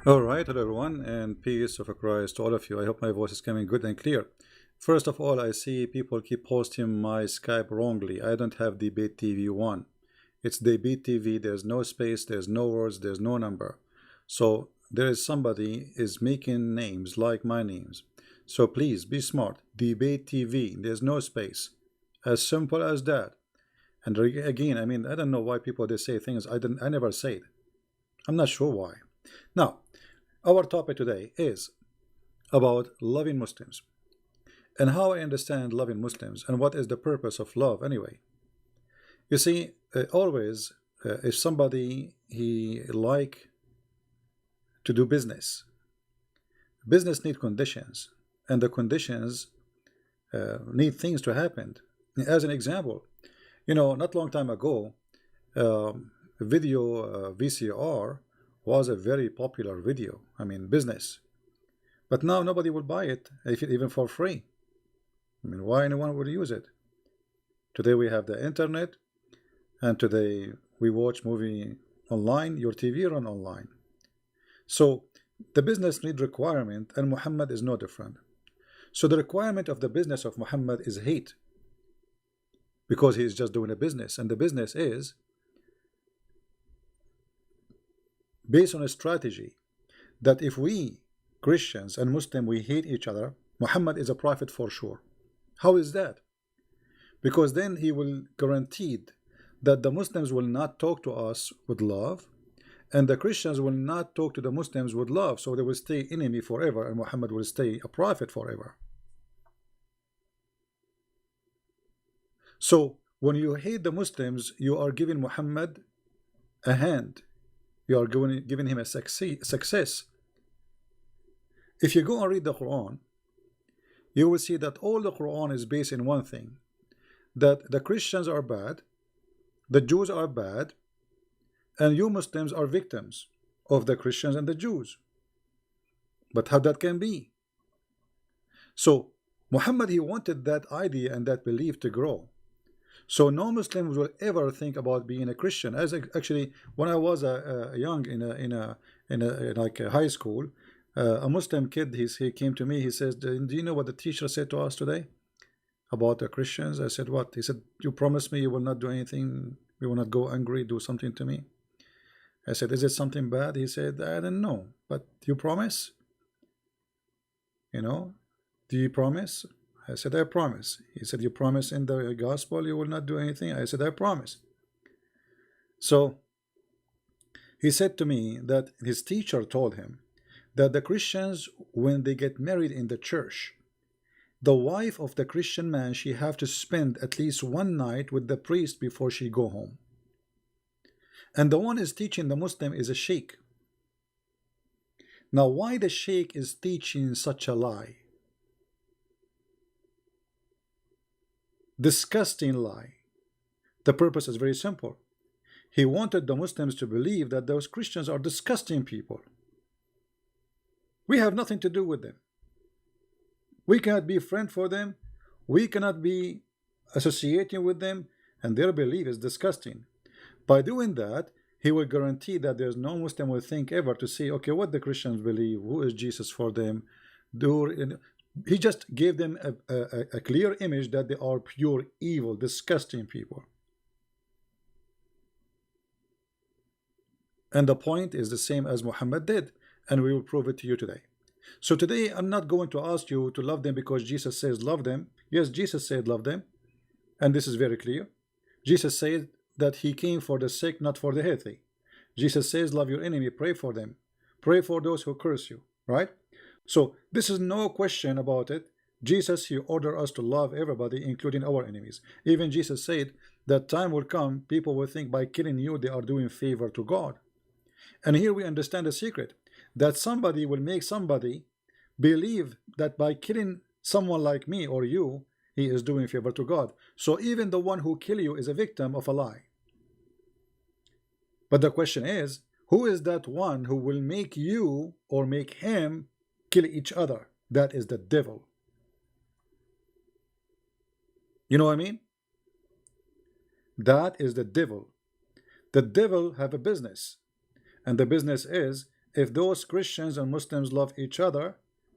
All right, hello everyone, and peace of Christ to all of you. I hope my voice is coming good and clear. First of all, I see people keep posting my Skype wrongly. I don't have debate TV 1. It's debate TV. There's no space, there's no words, there's no number. So there is somebody is making names like my names. So please be smart. Debate TV. There's no space. As simple as that. And again, I mean, I don't know why people they say things I never said. I'm not sure why. Now, our topic today is about loving Muslims and how I understand loving Muslims and what is the purpose of love anyway. You see, always if somebody he like to do business, business need conditions, and the conditions need things to happen. As an example, not long time ago, video VCR was a very popular video. I mean, business. But now nobody will buy it, even for free. I mean, why anyone would use it? Today we have the internet, and today we watch movie online. Your TV run online. So the business need requirement, and Muhammad is no different. So the requirement of the business of Muhammad is hate, because he is just doing a business, and the business is based on a strategy that if we Christians and Muslim we hate each other, Muhammad is a prophet for sure. How is that? Because then he will guaranteed that the Muslims will not talk to us with love, and the Christians will not talk to the Muslims with love, so they will stay enemy forever, and Muhammad will stay a prophet forever. So when you hate the Muslims, you are giving Muhammad a hand. You are giving him a success. If you go and read the Quran, you will see that all the Quran is based in one thing, that the Christians are bad, the Jews are bad, and you Muslims are victims of the Christians and the Jews. But how that can be? So Muhammad, he wanted that idea and that belief to grow. So no Muslims will ever think about being a Christian. As actually, when I was young in like a high school, a Muslim kid he came to me. He says, "Do you know what the teacher said to us today about the Christians?" I said, "What?" He said, "You promised me you will not do anything. You will not go angry, do something to me." I said, "Is it something bad?" He said, "I don't know, but you promise. Do you promise?" I said, "I promise." He said, "You promise in the gospel you will not do anything?" I said, "I promise." So he said to me that his teacher told him that the Christians, when they get married in the church, the wife of the Christian man, she have to spend at least one night with the priest before she go home. And the one is teaching the Muslim is a sheikh. Now, why the sheikh is teaching such a lie? Disgusting lie. The purpose is very simple. He wanted the Muslims to believe that those Christians are disgusting people. We have nothing to do with them. We cannot be friend for them. We cannot be associating with them, and their belief is disgusting. By doing that, he will guarantee that there's no Muslim will think ever to say, okay, what the Christians believe, who is Jesus for them. He just gave them a clear image that they are pure evil, disgusting people. And the point is the same as Muhammad did, and we will prove it to you today. So today I'm not going to ask you to love them because Jesus says love them. Yes, Jesus said love them, and this is very clear. Jesus said that he came for the sick, not for the healthy. Jesus says love your enemy, pray for them, pray for those who curse you, right? So this is no question about it. Jesus, he ordered us to love everybody, including our enemies. Even Jesus said that time will come, people will think by killing you they are doing favor to God. And here we understand the secret, that somebody will make somebody believe that by killing someone like me or you, he is doing favor to God. So even the one who kill you is a victim of a lie. But the question is, who is that one who will make you or make him kill each other? That is the devil. You know what I mean? That is the devil. The devil have a business, and the business is if those Christians and Muslims love each other,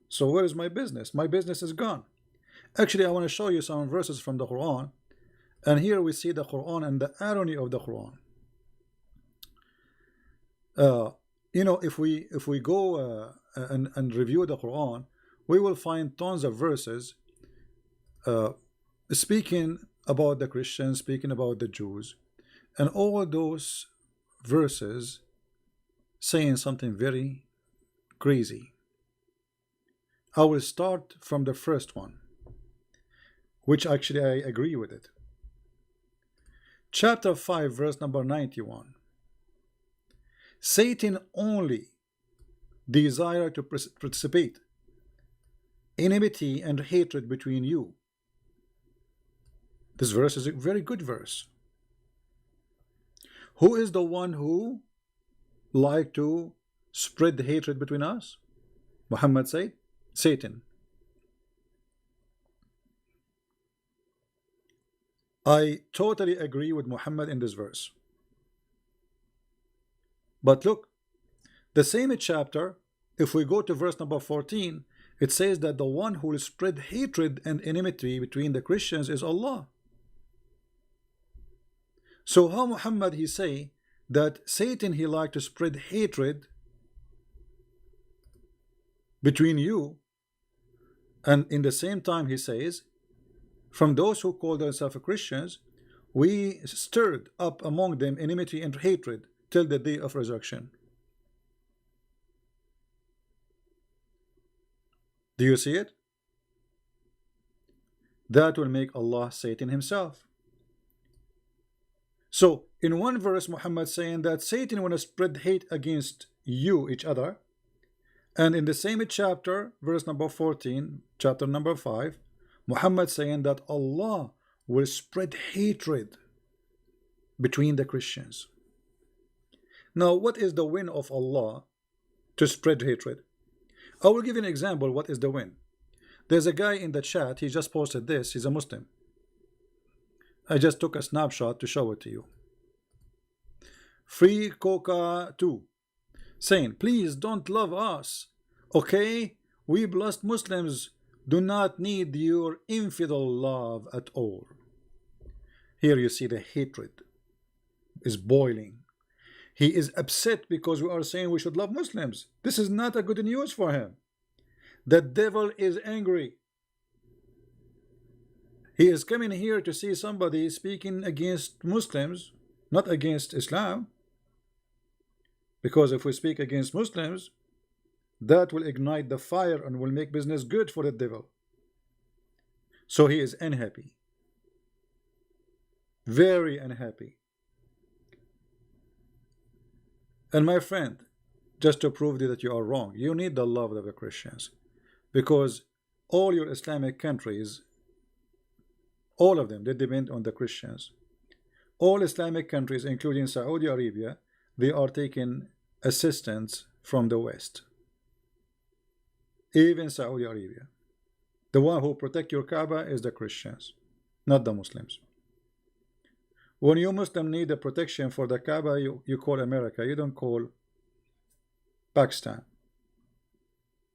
so where is my business? My business is gone. Actually, I want to show you some verses from the Quran, and here we see the Quran and the irony of the Quran. You know, if we go and review the Quran, we will find tons of verses speaking about the Christians, speaking about the Jews, and all those verses saying something very crazy. I will start from the first one, which actually I agree with it. Chapter 5, verse number 91. Satan only desire to precipitate enmity and hatred between you. This verse is a very good verse. Who is the one who like to spread hatred between us? Muhammad said, Satan. I totally agree with Muhammad in this verse. But look, the same chapter, if we go to verse number 14, it says that the one who will spread hatred and enmity between the Christians is Allah. So how Muhammad he say that Satan he like to spread hatred between you, and in the same time he says, from those who call themselves Christians, we stirred up among them enmity and hatred till the day of resurrection. Do you see it? That will make Allah Satan himself. So in one verse Muhammad saying that Satan want to spread hate against you, each other, and in the same chapter, verse number 14, chapter number 5, Muhammad saying that Allah will spread hatred between the Christians. Now what is the win of Allah to spread hatred? I will give you an example. What is the win? There's a guy in the chat, he just posted this, he's a Muslim. I just took a snapshot to show it to you. Free Coca 2 saying, please don't love us, okay? We blessed Muslims do not need your infidel love at all. Here you see the hatred is boiling. He is upset because we are saying we should love Muslims. This is not a good news for him. The devil is angry. He is coming here to see somebody speaking against Muslims, not against Islam. Because if we speak against Muslims, that will ignite the fire and will make business good for the devil. So he is unhappy. Very unhappy. And my friend, just to prove that you are wrong, you need the love of the Christians. Because all your Islamic countries, all of them, they depend on the Christians. All Islamic countries, including Saudi Arabia, they are taking assistance from the West. Even Saudi Arabia. The one who protect your Kaaba is the Christians, not the Muslims. When you Muslim need the protection for the Kaaba, you call America. You don't call Pakistan.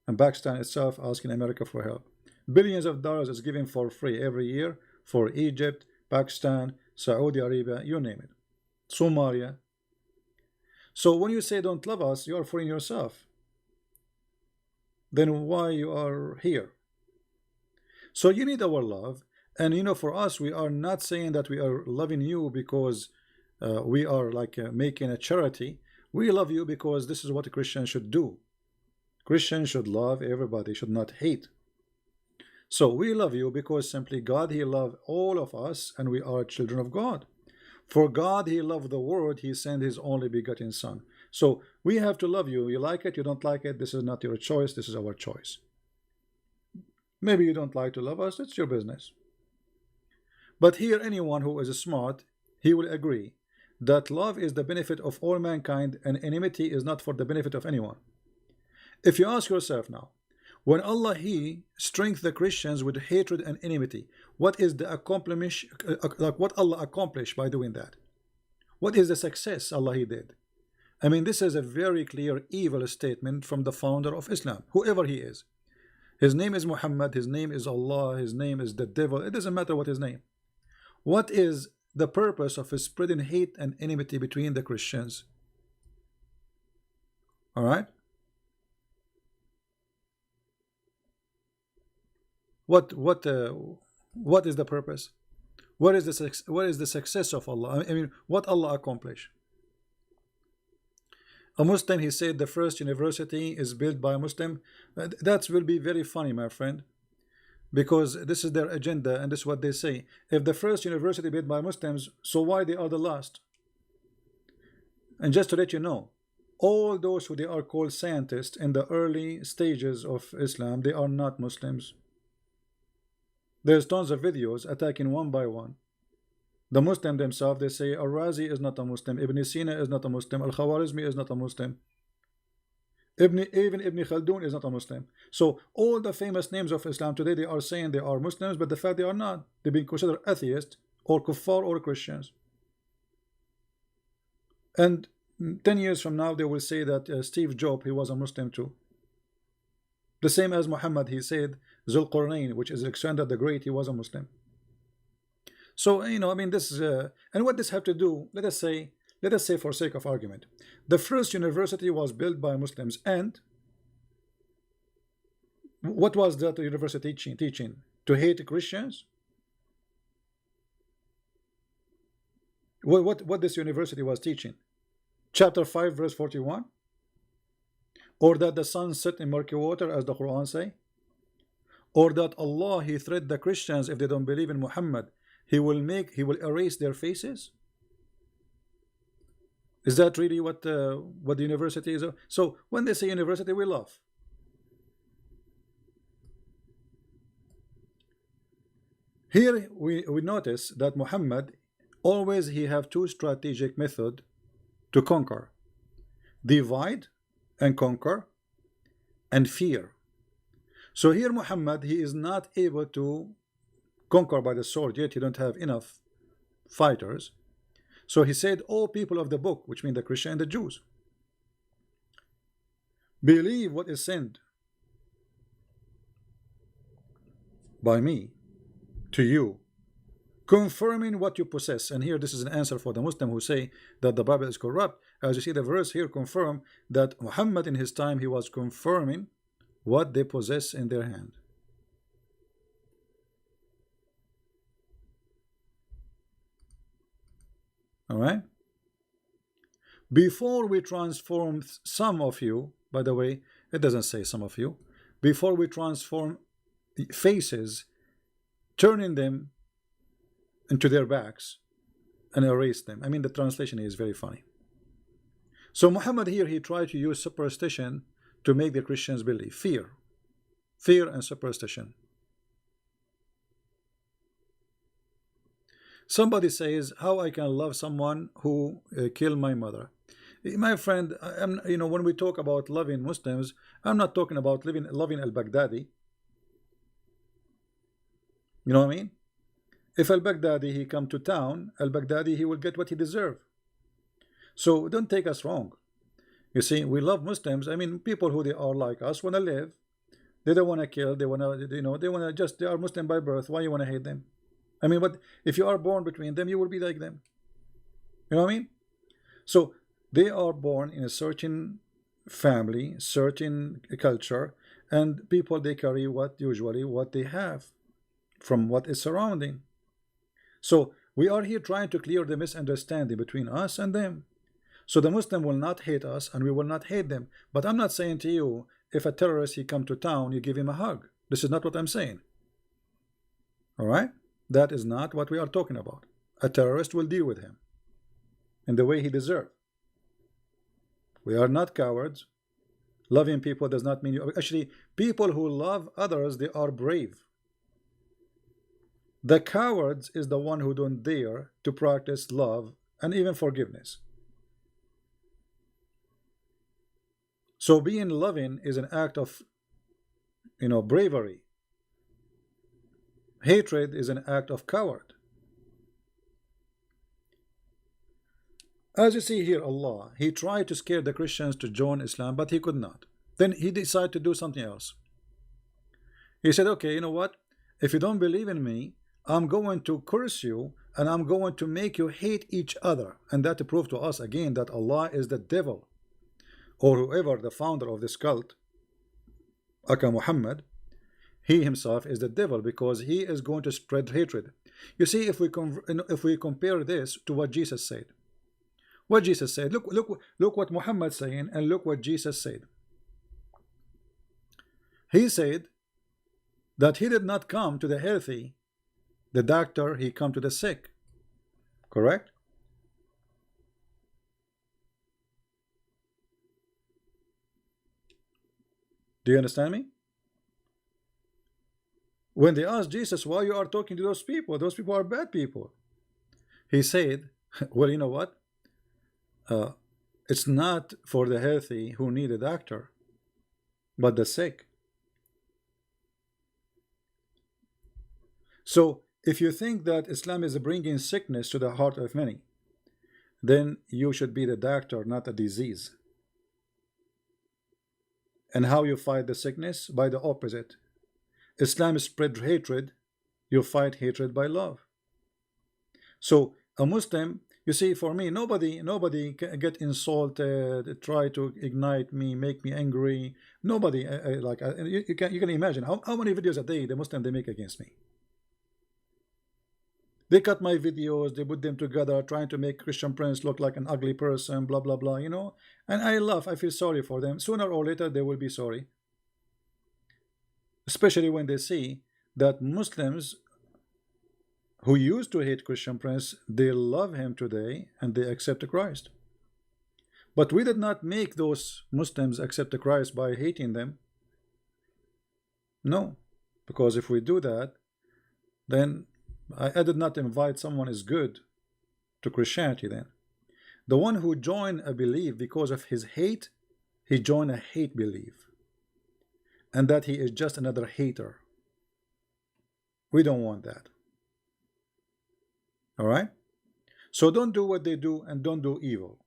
And Pakistan itself asking America for help. Billions of dollars is given for free every year for Egypt, Pakistan, Saudi Arabia, you name it. Somalia. So when you say don't love us, you are fooling yourself. Then why you are here? So you need our love. And you know, for us, we are not saying that we are loving you because we are like making a charity. We love you because this is what a Christian should do. Christians should love everybody, should not hate. So we love you because simply God, he loved all of us, and we are children of God. For God, he loved the world, he sent his only begotten son. So we have to love you. You like it, you don't like it, this is not your choice, this is our choice. Maybe you don't like to love us, it's your business. But here, anyone who is smart, he will agree that love is the benefit of all mankind, and enmity is not for the benefit of anyone. If you ask yourself now, when Allah he strengthened the Christians with hatred and enmity, what is the what Allah accomplished by doing that? What is the success Allah he did? I mean, this is a very clear evil statement from the founder of Islam, whoever he is. His name is Muhammad, his name is Allah, his name is the devil. It doesn't matter what his name. What is the purpose of spreading hate and enmity between the Christians? All right. What is the purpose? What is the success of Allah? I mean, what Allah accomplish? A Muslim, he said, the first university is built by a Muslim. That will be very funny, my friend, because this is their agenda and this is what they say. If the first university built by Muslims, so why they are the last? And just to let you know, all those who they are called scientists in the early stages of Islam, they are not Muslims. There's tons of videos attacking one by one. The Muslim themselves, they say Al-Razi is not a Muslim, Ibn Sina is not a Muslim, Al-Khawarizmi is not a Muslim, even Ibn Khaldun is not a Muslim. So all the famous names of Islam today, they are saying they are Muslims, but the fact they are not. They've been considered atheists or kuffar or Christians. And 10 years from now, they will say that Steve Jobs, he was a Muslim too. The same as Muhammad, he said Zulqarnain, which is Alexander the Great, he was a Muslim. So, you know, I mean, this is, and what this have to do, let us say for sake of argument, the first university was built by Muslims, and what was that university teaching? To hate Christians? What this university was teaching? Chapter 5, verse 41? Or that the sun set in murky water, as the Quran say? Or that Allah, he threatened the Christians if they don't believe in Muhammad, he will erase their faces? Is that really what the university is? So when they say university, we laugh. Here we notice that Muhammad always he have two strategic method to conquer: divide and conquer, and fear. So here Muhammad, he is not able to conquer by the sword yet. He don't have enough fighters. So he said, all people of the book, which mean the Christian and the Jews, believe what is sent by me to you, confirming what you possess. And here this is an answer for the Muslim who say that the Bible is corrupt. As you see, the verse here confirm that Muhammad in his time, he was confirming what they possess in their hand. All right. Before we transform some of you, by the way, it doesn't say some of you, before we transform faces, turning them into their backs and erase them. I mean, the translation is very funny. So Muhammad here, he tried to use superstition to make the Christians believe. Fear and superstition. Somebody says, how I can love someone who killed my mother? My friend, you know, when we talk about loving Muslims, I'm not talking about loving al-Baghdadi. You know what I mean? If al-Baghdadi he come to town, al-Baghdadi he will get what he deserve. So don't take us wrong. You see, we love Muslims. I mean, people who they are like us want to live. They don't want to kill. They want to, you know, they want to just, they are Muslim by birth. Why you want to hate them? I mean, but if you are born between them, you will be like them. You know what I mean? So they are born in a certain family, certain culture, and people, they carry usually what they have from what is surrounding. So we are here trying to clear the misunderstanding between us and them. So the Muslim will not hate us and we will not hate them. But I'm not saying to you, if a terrorist he come to town, you give him a hug. This is not what I'm saying. All right? That is not what we are talking about. A terrorist will deal with him in the way he deserves. We are not cowards. Loving people does not mean you. Actually, people who love others, they are brave. The cowards is the one who don't dare to practice love and even forgiveness. So being loving is an act of, you know, bravery. Hatred is an act of coward. As you see here, Allah, He tried to scare the Christians to join Islam, but He could not. Then He decided to do something else. He said, okay, you know what? If you don't believe in me, I'm going to curse you and I'm going to make you hate each other. And that to prove to us again that Allah is the devil, or whoever the founder of this cult, aka Muhammad, he himself is the devil, because he is going to spread hatred. You see, if we compare this to what Jesus said, look what Muhammad saying, and look what Jesus said. He said that he did not come to the healthy, the doctor, he come to the sick. Correct? Do you understand me? When they asked Jesus, why you are talking to those people are bad people, he said, well, you know what, it's not for the healthy who need a doctor, but the sick. So if you think that Islam is bringing sickness to the heart of many, then you should be the doctor, not a disease. And how you fight the sickness? By the opposite. Islam spread hatred, you fight hatred by love. So a Muslim, you see, for me, nobody get insulted, try to ignite me, make me angry. Nobody, you can imagine how many videos a day the Muslim they make against me. They cut my videos, they put them together, trying to make Christian Prince look like an ugly person, blah blah blah, you know. And I laugh, I feel sorry for them. Sooner or later they will be sorry. Especially when they see that Muslims who used to hate Christian Prince, they love him today and they accept Christ. But we did not make those Muslims accept Christ by hating them. No, because if we do that, then I did not invite someone is good to Christianity. Then the one who joined a belief because of his hate, he joined a hate belief, and that he is just another hater. We don't want that. All right, so don't do what they do and don't do evil.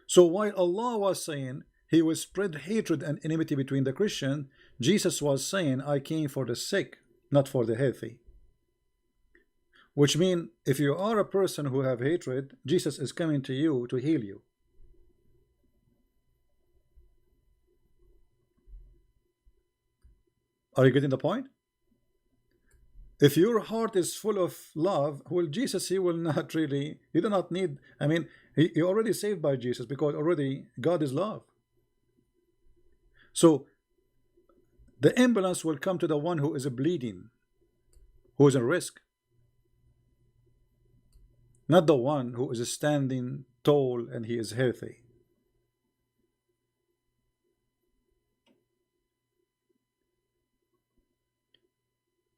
So while Allah was saying he will spread hatred and enmity between the Christian, Jesus was saying, I came for the sick, not for the healthy. Which means if you are a person who have hatred, Jesus is coming to you to heal you. Are you getting the point? If your heart is full of love, well, Jesus, he will not really, you do not need, I mean, you're already saved by Jesus, because already God is love. So the ambulance will come to the one who is bleeding, who is at risk, not the one who is standing tall and he is healthy.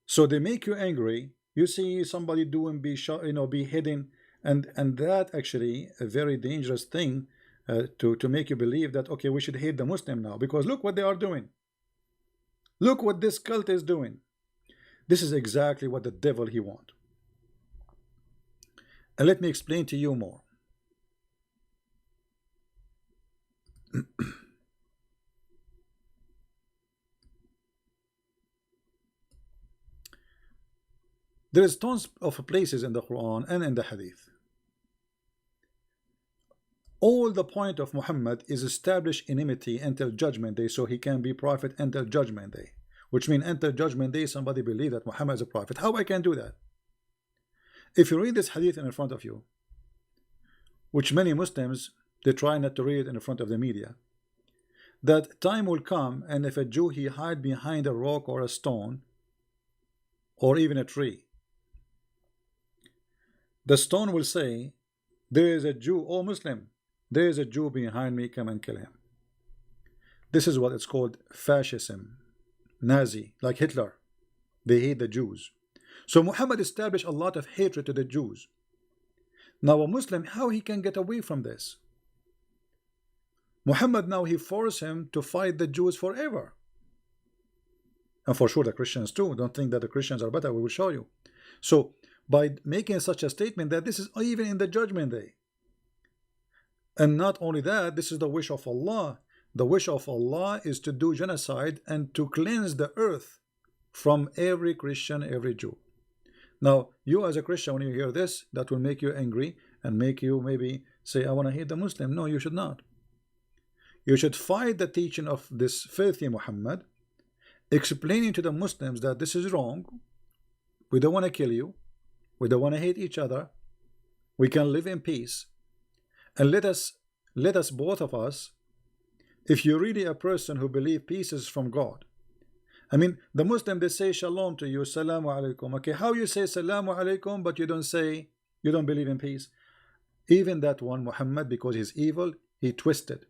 So they make you angry. You see somebody doing beheading, and that actually a very dangerous thing to make you believe that okay, we should hate the Muslim now, because look what they are doing. Look what this cult is doing. This is exactly what the devil he wants. And let me explain to you more. There is tons of places in the Quran and in the Hadith. All the point of Muhammad is establish enmity until judgment day, so he can be prophet until judgment day. Which means until judgment day somebody believe that Muhammad is a prophet. How I can do that? If you read this hadith in front of you, which many Muslims they try not to read in front of the media, that time will come, and if a Jew he hide behind a rock or a stone or even a tree, the stone will say, there is a Jew, oh Muslim, there is a Jew behind me, come and kill him. This is what it's called fascism, Nazi, like Hitler. They hate the Jews. So Muhammad established a lot of hatred to the Jews. Now a Muslim, how he can get away from this? Muhammad now he forced him to fight the Jews forever. And for sure the Christians too. Don't think that the Christians are better, we will show you. So by making such a statement that this is even in the judgment day. And not only that, this is the wish of Allah. The wish of Allah is to do genocide and to cleanse the earth from every Christian, every Jew. Now, you as a Christian, when you hear this, that will make you angry and make you maybe say, I want to hate the Muslim. No, you should not. You should fight the teaching of this filthy Muhammad, explaining to the Muslims that this is wrong. We don't want to kill you. We don't want to hate each other. We can live in peace. And let us both of us, if you're really a person who believes peace is from God. I mean, the Muslim, they say shalom to you, salamu alaikum. Okay, how you say salamu alaikum, but you don't say, you don't believe in peace? Even that one, Muhammad, because he's evil, he twisted.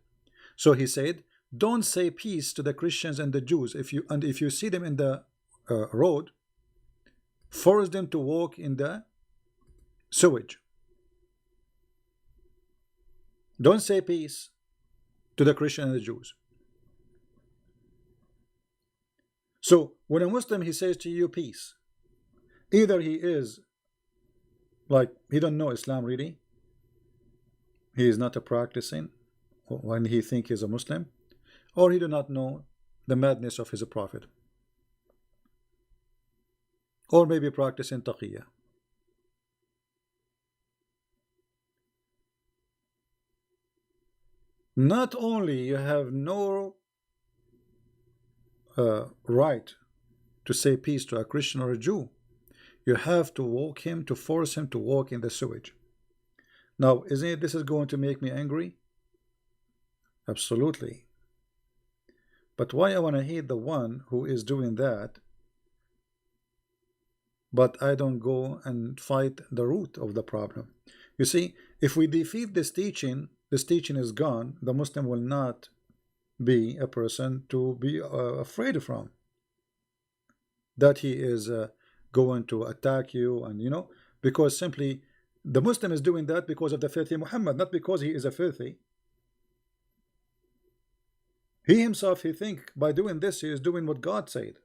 So he said, don't say peace to the Christians and the Jews. If you see them in the road, force them to walk in the sewage. Don't say peace to the Christians and the Jews. So when a Muslim, he says to you peace, either he is like, he don't know Islam really, he is not a practicing when he think he's a Muslim, or he do not know the madness of his prophet, or maybe practicing taqiyya. Not only you have no right to say peace to a Christian or a Jew, you have to walk him, to force him to walk in the sewage. Now, isn't it this is going to make me angry? Absolutely. But why I want to hate the one who is doing that, but I don't go and fight the root of the problem? You see, if we defeat this teaching is gone. The Muslim will not be a person to be afraid from. That he is going to attack you, and because simply the Muslim is doing that because of the filthy Muhammad, not because he is a filthy. He himself, he think by doing this he is doing what God said.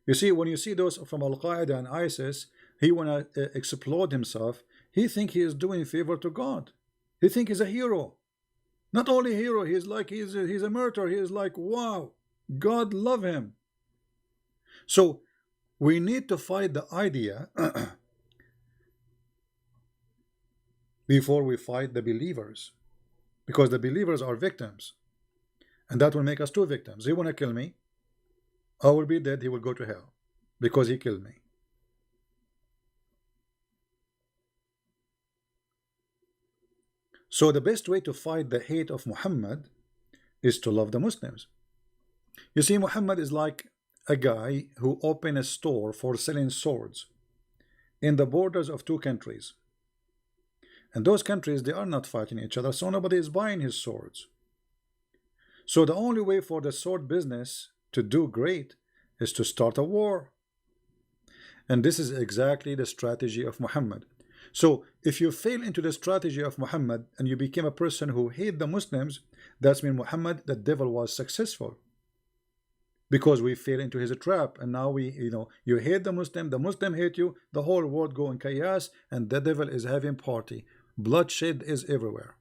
You see, when you see those from Al-Qaeda and ISIS, he wanna explode himself. He think he is doing favor to God. He think he's a hero. Not only a hero, he's like he's a martyr. He is like, wow, God love him. So we need to fight the idea before we fight the believers, because the believers are victims, and that will make us two victims. He want to kill me, I will be dead, he will go to hell because he killed me. So the best way to fight the hate of Muhammad is to love the Muslims. You see, Muhammad is like a guy who opened a store for selling swords in the borders of two countries. And those countries, they are not fighting each other, so nobody is buying his swords. So the only way for the sword business to do great is to start a war. And this is exactly the strategy of Muhammad. So if you fail into the strategy of Muhammad and you became a person who hate the Muslims, that's mean Muhammad, the devil, was successful, because we fell into his trap. And now you hate the Muslim hate you, the whole world go in chaos, and the devil is having party. Bloodshed is everywhere.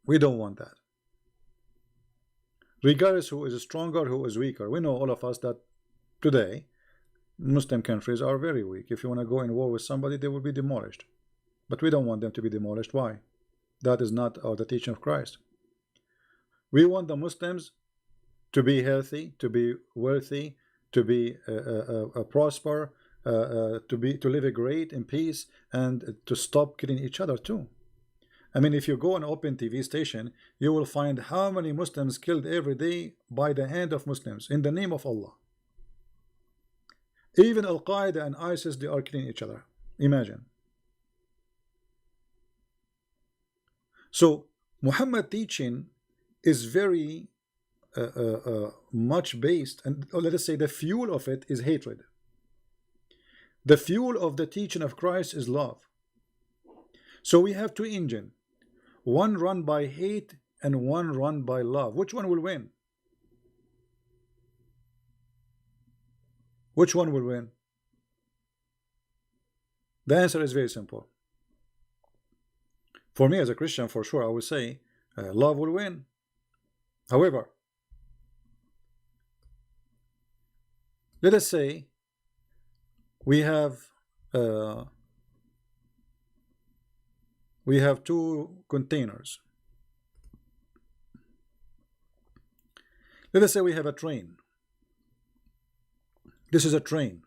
We don't want that. Regardless who is stronger, who is weaker. We know, all of us, that today Muslim countries are very weak. If you want to go in war with somebody, they will be demolished. But we don't want them to be demolished. Why? That is not the teaching of Christ. We want the Muslims to be healthy, to be wealthy, to be prosper, to live great in peace, and to stop killing each other too. I mean, if you go and open TV station, you will find how many Muslims killed every day by the hand of Muslims in the name of Allah. Even Al-Qaeda and ISIS, they are killing each other. Imagine. So Muhammad teaching is very much based, and let us say the fuel of it is hatred. The fuel of the teaching of Christ is love. So we have two engines. One run by hate and one run by love. Which one will win? Which one will win? The answer is very simple. For me as a Christian, for sure, I would say love will win. However, let us say we have two containers. Let us say we have a train. This is a train,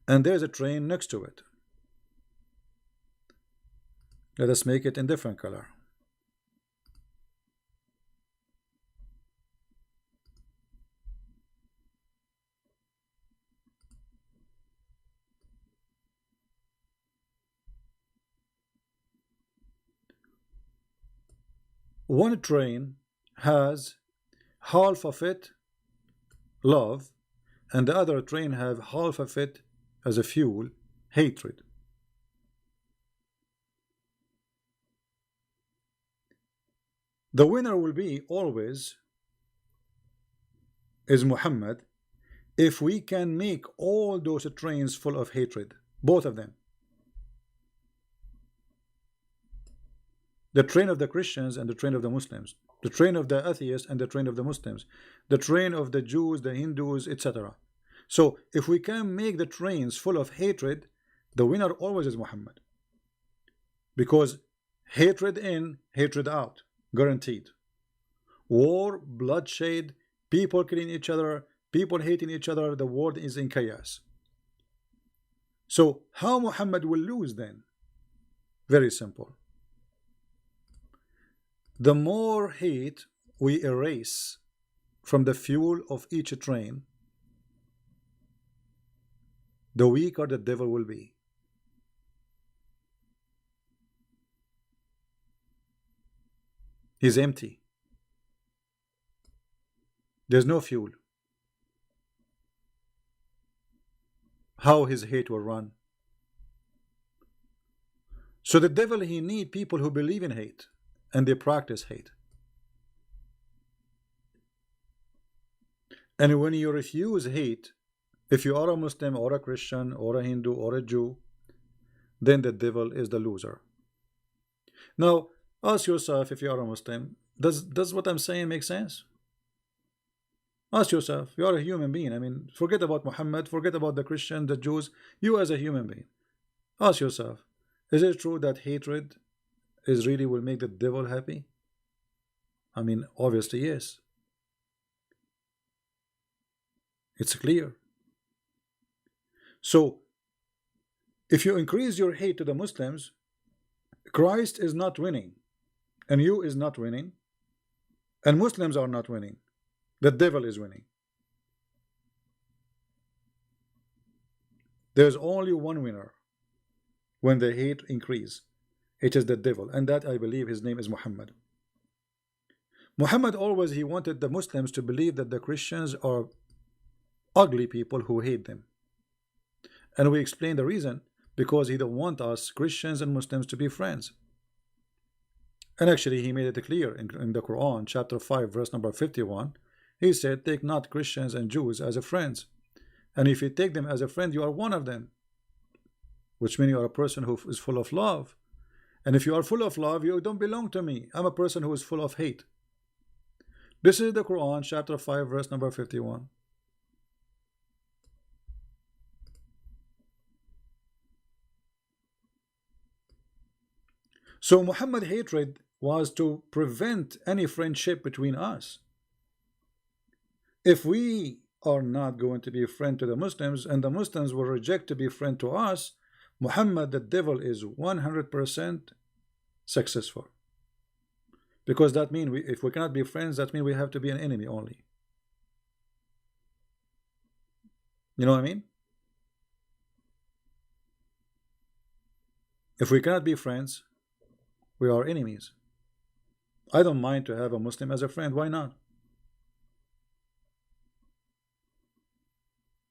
and there's a train next to it. Let us make it in different color. One train has half of it love, and the other train have half of it as a fuel, hatred. The winner will be always is Muhammad if we can make all those trains full of hatred, both of them. The train of the Christians and the train of the Muslims, the train of the atheists and the train of the Muslims, the train of the Jews, the Hindus, etc. So if we can make the trains full of hatred, the winner always is Muhammad, because hatred in, hatred out, guaranteed. War, bloodshed, people killing each other, people hating each other, the world is in chaos. So how Muhammad will lose then? Very simple. The more hate we erase from the fuel of each train, the weaker the devil will be. He's empty. There's no fuel. How his hate will run? So the devil, he need people who believe in hate and they practice hate. And when you refuse hate, if you are a Muslim or a Christian or a Hindu or a Jew, then the devil is the loser. Now ask yourself, if you are a Muslim, does what I'm saying make sense? Ask yourself, you are a human being. I mean, forget about Muhammad, forget about the Christians, the Jews, you as a human being. Ask yourself, is it true that hatred is really will make the devil happy? I mean, obviously yes. It's clear. So if you increase your hate to the Muslims, Christ is not winning, and you is not winning, and Muslims are not winning. The devil is winning. There's only one winner when the hate increase. It is the devil, and that I believe his name is Muhammad. Muhammad always, he wanted the Muslims to believe that the Christians are ugly people who hate them. And we explain the reason, because he don't want us Christians and Muslims to be friends. And actually he made it clear in the Quran, chapter 5, verse number 51. He said, take not Christians and Jews as a friends, and if you take them as a friend, you are one of them, which means you are a person who is full of love. And if you are full of love, you don't belong to me. I'm a person who is full of hate. This is the Quran, chapter 5, verse number 51. So Muhammad hatred was to prevent any friendship between us. If we are not going to be a friend to the Muslims, and the Muslims will reject to be a friend to us, Muhammad, the devil, is 100% successful. Because that means if we cannot be friends, that means we have to be an enemy only. You know what I mean? If we cannot be friends, we are enemies. I don't mind to have a Muslim as a friend. Why not?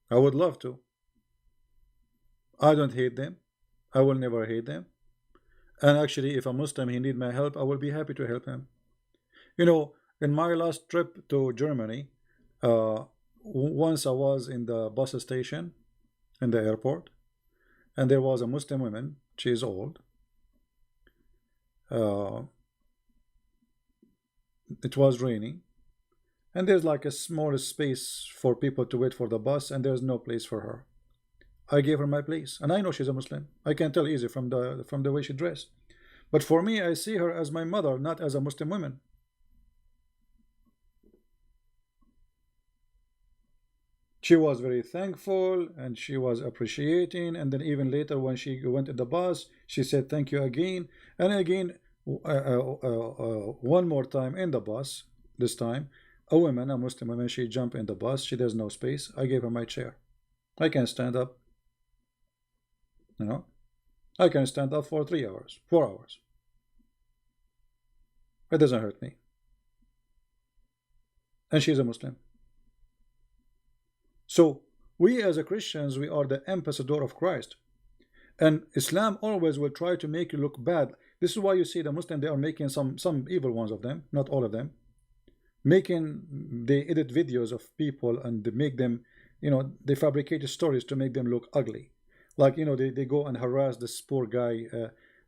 I would love to. I don't hate them. I will never hate them. And actually, if a Muslim he need my help, I will be happy to help him. You know, in my last trip to Germany, once I was in the bus station in the airport, and there was a Muslim woman. She is old. Uh, it was raining, and there's like a small space for people to wait for the bus, and there's no place for her. I gave her my place, and I know she's a Muslim. I can tell easy from the way she dressed. But for me, I see her as my mother, not as a Muslim woman. She was very thankful and she was appreciating, and then even later when she went in the bus, she said thank you again and again. One more time in the bus, this time a woman, a Muslim woman, she jumped in the bus. She there's no space. I gave her my chair. I can stand up, you know. I can stand up for 3 hours, 4 hours. It doesn't hurt me. And she's a Muslim. So we as a Christians, we are the ambassador of Christ, and Islam always will try to make you look bad. This is why you see the Muslim, they are making some evil ones of them, not all of them, they edit videos of people and they make them, you know, they fabricate stories to make them look ugly. Like, you know, they go and harass this poor guy,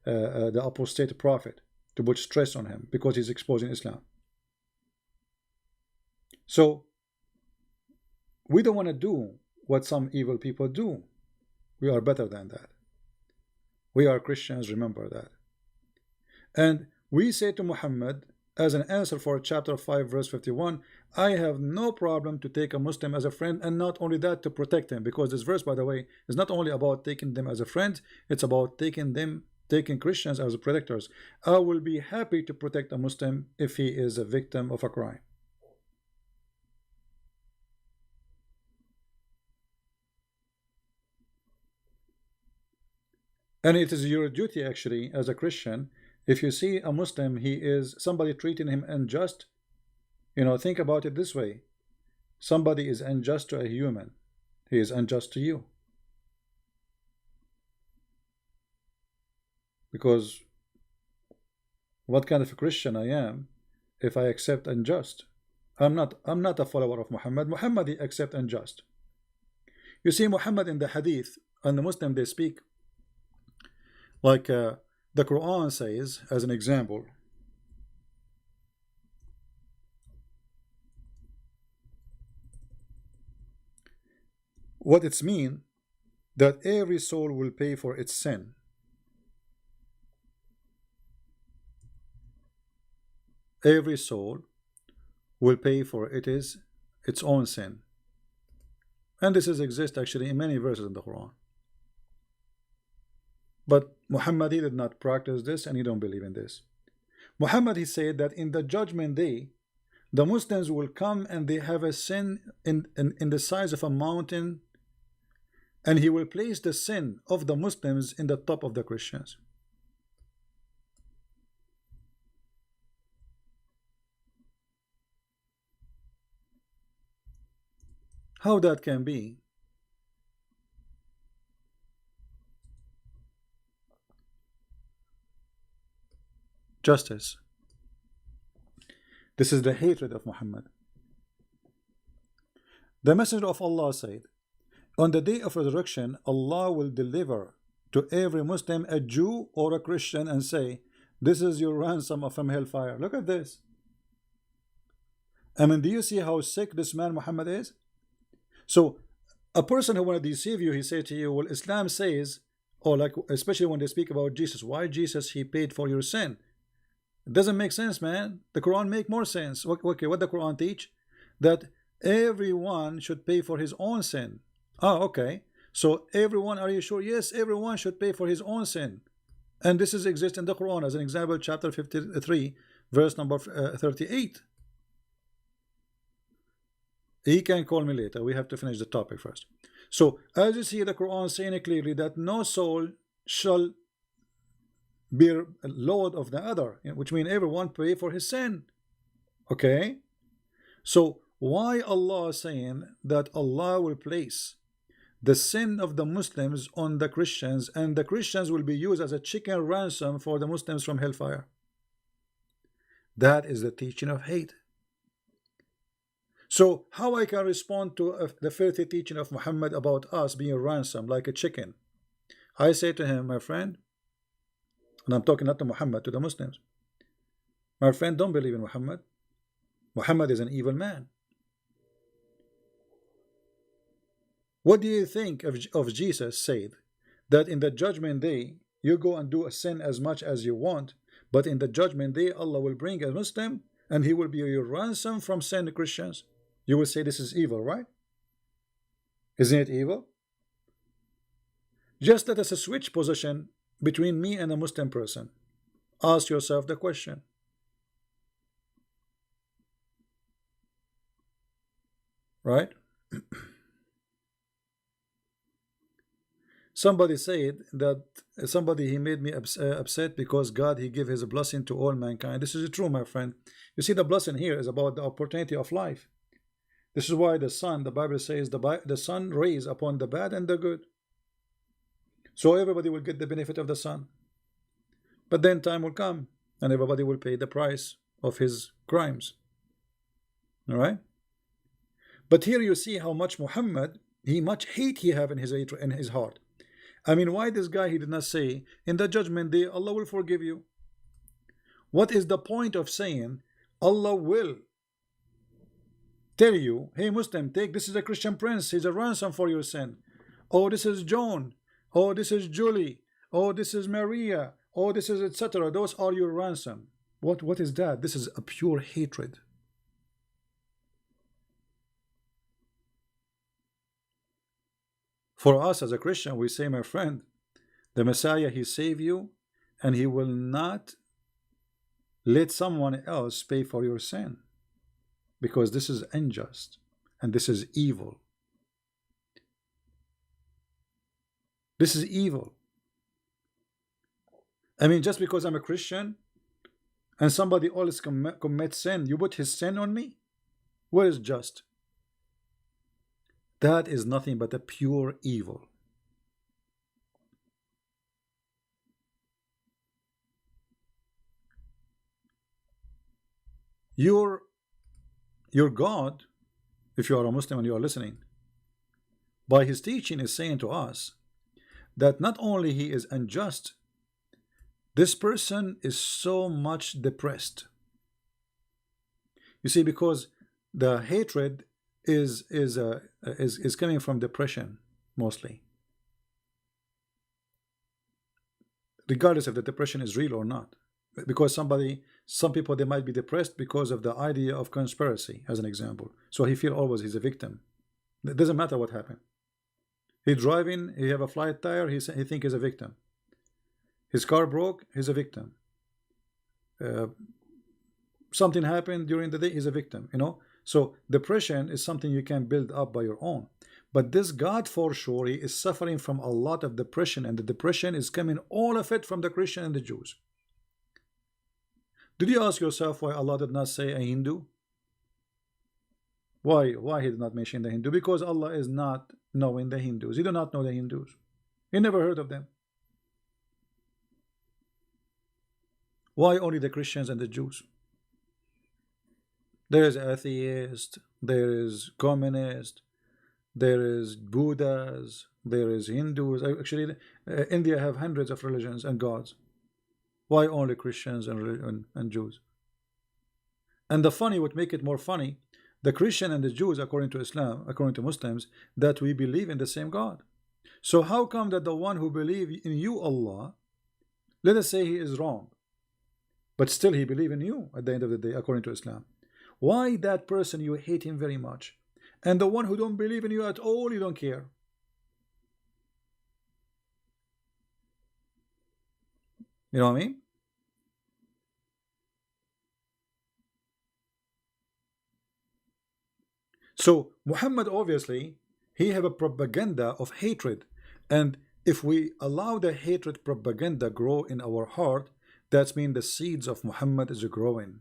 the apostate prophet, to put stress on him because he's exposing Islam. So we don't want to do what some evil people do. We are better than that. We are Christians, remember that. And we say to Muhammad, as an answer for chapter 5 verse 51, I have no problem to take a Muslim as a friend, and not only that, to protect him, because this verse, by the way, is not only about taking them as a friend, it's about taking Christians as protectors. I will be happy to protect a Muslim if he is a victim of a crime. And it is your duty actually as a Christian, if you see a Muslim, he is somebody treating him unjust, you know, think about it this way. Somebody is unjust to a human, he is unjust to you. Because what kind of a Christian I am if I accept unjust? I'm not a follower of Muhammad. Muhammad he accept unjust. You see, Muhammad in the hadith and the Muslim they speak like the Quran says, as an example, what it's mean that every soul will pay for its sin. Every soul will pay for its own sin. And this exists actually in many verses in the Quran. But Muhammad he did not practice this, and he don't believe in this. Muhammad he said that in the judgment day, the Muslims will come and they have a sin in the size of a mountain, and he will place the sin of the Muslims in the top of the Christians. How that can be? Justice. This is the hatred of Muhammad. The Messenger of Allah said, on the day of resurrection, Allah will deliver to every Muslim a Jew or a Christian and say, this is your ransom from hellfire. Look at this. I mean, do you see how sick this man Muhammad is? So a person who want to deceive you, he said to you, well, Islam says, or like especially when they speak about Jesus, why Jesus he paid for your sin? It doesn't make sense, man. The Quran make more sense. Okay, what the Quran teach? That everyone should pay for his own sin. Ah, okay. So everyone, are you sure? Yes, everyone should pay for his own sin. And this exists in the Quran as an example, chapter 53, verse number 38. He can call me later. We have to finish the topic first. So as you see the Quran saying clearly that no soul shall bear a load of the other, which means everyone pay for his sin. Okay, so why Allah saying that Allah will place the sin of the Muslims on the Christians, and the Christians will be used as a chicken ransom for the Muslims from hellfire. That is the teaching of hate. So how I can respond to the filthy teaching of Muhammad about us being ransomed like a chicken? I say to him, my friend, and I'm talking not to Muhammad, to the Muslims, my friend, don't believe in Muhammad. Muhammad is an evil man. What do you think of Jesus said that in the judgment day you go and do a sin as much as you want, but in the judgment day Allah will bring a Muslim and he will be your ransom from sin, Christians? You will say this is evil, right? Isn't it evil? Just let us switch position between me and a Muslim person. Ask yourself the question. Right? Somebody said that he made me upset because God, he gave his blessing to all mankind. This is true, my friend. You see, the blessing here is about the opportunity of life. This is why the sun, the Bible says, the sun rays upon the bad and the good. So everybody will get the benefit of the sun. But then time will come and everybody will pay the price of his crimes. All right? But here you see how much Muhammad, much hate he have in his heart. I mean, why this guy, he did not say, in the judgment day, Allah will forgive you? What is the point of saying, Allah will tell you, hey Muslim, take, this is a Christian prince, he's a ransom for your sin. Oh, this is John. Oh, this is Julie. Oh, this is Maria. Oh, this is etc. Those are your ransom. What is that? This is a pure hatred. For us as a Christian, we say, my friend, the Messiah, he saved you and he will not let someone else pay for your sin, because this is unjust and this is evil. This is evil. I mean, just because I'm a Christian and somebody always commits sin, you put his sin on me? Where is just? That is nothing but a pure evil. Your God, if you are a Muslim and you are listening, by his teaching is saying to us that not only he is unjust, this person is so much depressed. You see, because the hatred is coming from depression mostly, regardless if the depression is real or not. Because some people, they might be depressed because of the idea of conspiracy, as an example. So he feel always he's a victim. It doesn't matter what happened. He driving, he have a flat tire, he think he's a victim. His car broke, he's a victim. Something happened during the day, he's a victim, you know. So depression is something you can build up by your own. But this God, for sure, he is suffering from a lot of depression, and the depression is coming, all of it, from the Christian and the Jews. Did you ask yourself why Allah did not say a Hindu? Why he did not mention the Hindu? Because Allah is not knowing the Hindus. He do not know the Hindus. He never heard of them. Why only the Christians and the Jews? There is atheist, there is communist, there is Buddhas, there is Hindus. Actually, India have hundreds of religions and gods. Why only Christians and Jews? And the funny, what make it more funny, the Christian and the Jews, according to Islam, according to Muslims, that we believe in the same God. So how come that the one who believe in you, Allah, let us say he is wrong, but still he believe in you at the end of the day, according to Islam? Why that person you hate him very much, and the one who don't believe in you at all, you don't care? You know what I mean? So Muhammad, obviously, he have a propaganda of hatred, and if we allow the hatred propaganda grow in our heart, that means the seeds of Muhammad is growing.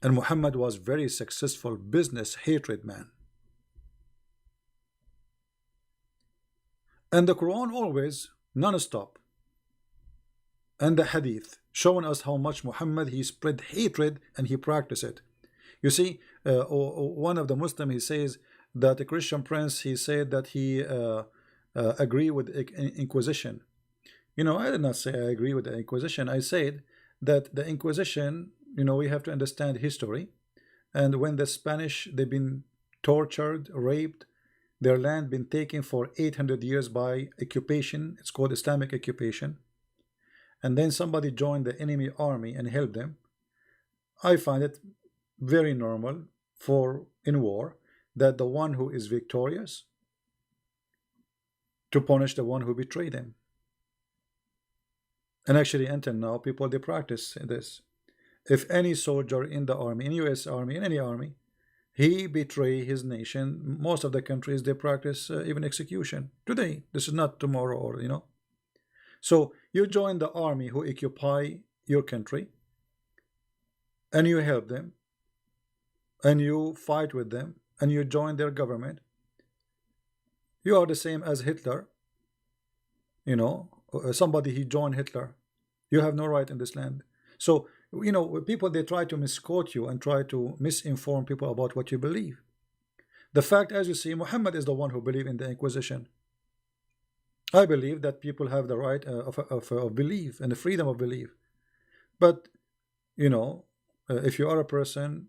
And Muhammad was very successful business hatred man. And the Quran always non-stop, and the Hadith showing us how much Muhammad, he spread hatred and he practiced it. You see, one of the Muslim, he says that a Christian prince, he said that he agree with Inquisition. You know, I did not say I agree with the Inquisition. I said that the Inquisition, you know, we have to understand history. And when the Spanish, they've been tortured, raped, their land been taken for 800 years by occupation. It's called Islamic occupation. And then somebody joined the enemy army and helped them. I find it very normal for in war that the one who is victorious to punish the one who betrayed him. And actually, until now, people, they practice this. If any soldier in the army, in US Army, in any army, he betray his nation, most of the countries, they practice even execution today. This is not tomorrow, or you know. So you join the army who occupy your country, and you help them, and you fight with them, and you join their government. You are the same as Hitler. You know, somebody, he joined Hitler. You have no right in this land. So, you know, people, they try to misquote you and try to misinform people about what you believe. The fact, as you see, Muhammad is the one who believed in the Inquisition. I believe that people have the right of belief and the freedom of belief. But, you know, if you are a person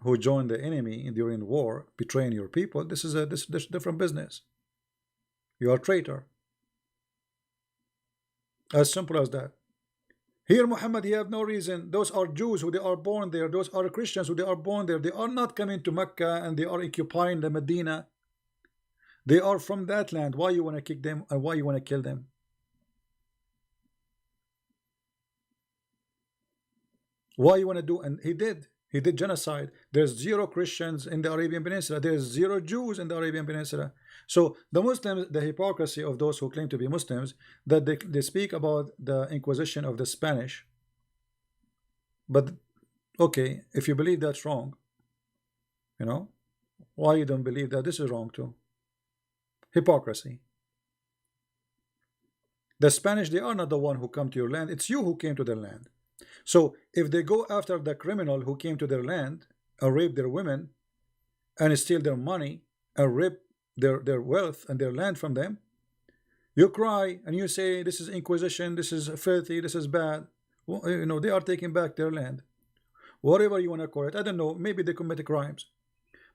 who joined the enemy during war, betraying your people, this is a different business. You are a traitor. As simple as that. Here, Muhammad, he have no reason. Those are Jews who they are born there. Those are Christians who they are born there. They are not coming to Mecca and they are occupying the Medina. They are from that land. Why you want to kick them and why you want to kill them? Why you want to do? And he did. He did genocide. There's 0 Christians in the Arabian Peninsula. There's 0 Jews in the Arabian Peninsula. So the Muslims, the hypocrisy of those who claim to be Muslims, that they speak about the Inquisition of the Spanish. But okay, if you believe that's wrong, you know, why you don't believe that this is wrong too? Hypocrisy. The Spanish, they are not the one who come to your land. It's you who came to their land. So if they go after the criminal who came to their land and rape their women and steal their money and rape their wealth and their land from them, you cry and you say this is Inquisition, this is filthy, this is bad. Well, you know, they are taking back their land. Whatever you want to call it, I don't know, maybe they committed crimes,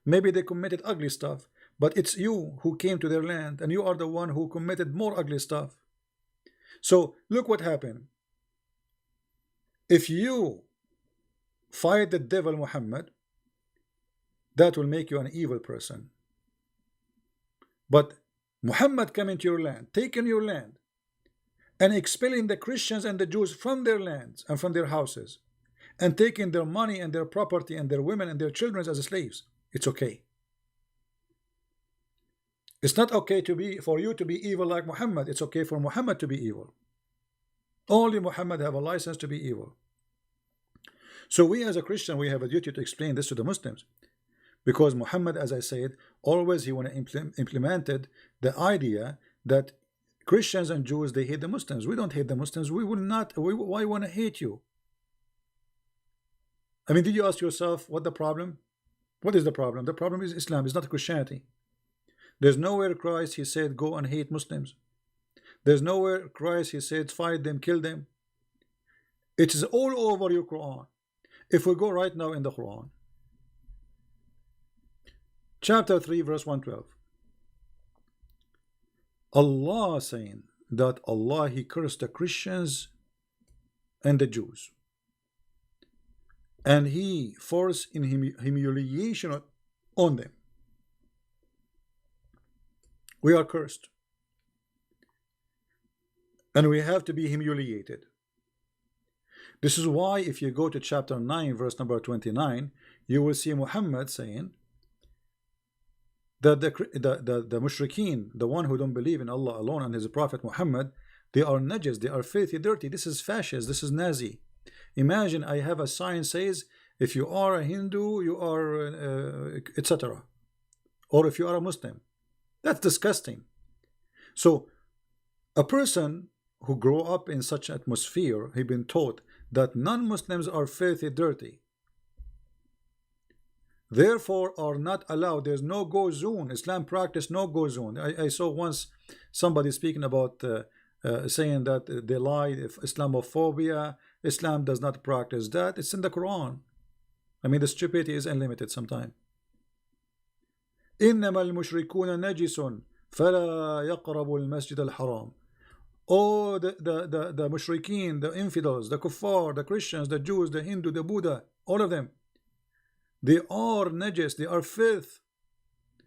maybe they committed ugly stuff, but it's you who came to their land and you are the one who committed more ugly stuff. So look what happened. If you fight the devil Muhammad, that will make you an evil person. But Muhammad coming to your land, taking your land, and expelling the Christians and the Jews from their lands and from their houses, and taking their money and their property and their women and their children as slaves, it's okay. It's not okay for you to be evil like Muhammad. It's okay for Muhammad to be evil. Only Muhammad have a license to be evil. So we as a Christian, we have a duty to explain this to the Muslims, because Muhammad, as I said, always he want to implemented the idea that Christians and Jews, they hate the Muslims. We don't hate the Muslims. We will not. Why want to hate you? I mean, did you ask yourself what the problem? What is the problem? The problem is Islam. It's not Christianity. There's nowhere Christ, he said, go and hate Muslims. There's nowhere Christ, he said, fight them, kill them. It is all over your Quran. If we go right now in the Quran, chapter 3, verse 112, Allah saying that Allah, he cursed the Christians and the Jews, and he forced in humiliation on them. We are cursed, and we have to be humiliated. This is why if you go to chapter 9, verse number 29, you will see Muhammad saying that the mushrikeen, the one who don't believe in Allah alone and his prophet Muhammad, they are najas, they are filthy, dirty. This is fascist, this is Nazi. Imagine I have a sign says if you are a Hindu, you are etc. Or if you are a Muslim. That's disgusting. So A person who grow up in such an atmosphere, he been taught that non-Muslims are filthy, dirty, therefore are not allowed. There's no go zone. Islam practice no go zone. I saw once somebody speaking about saying that they lied, if Islamophobia, Islam does not practice that. It's in the Quran. I mean, the stupidity is unlimited sometimes. إنما المشركون نجس فلا يقربوا المسجد الحرام. Oh, the mushrikeen, the infidels, the kuffar, the Christians, the Jews, the Hindu, the Buddha, all of them, they are najis, they are filth,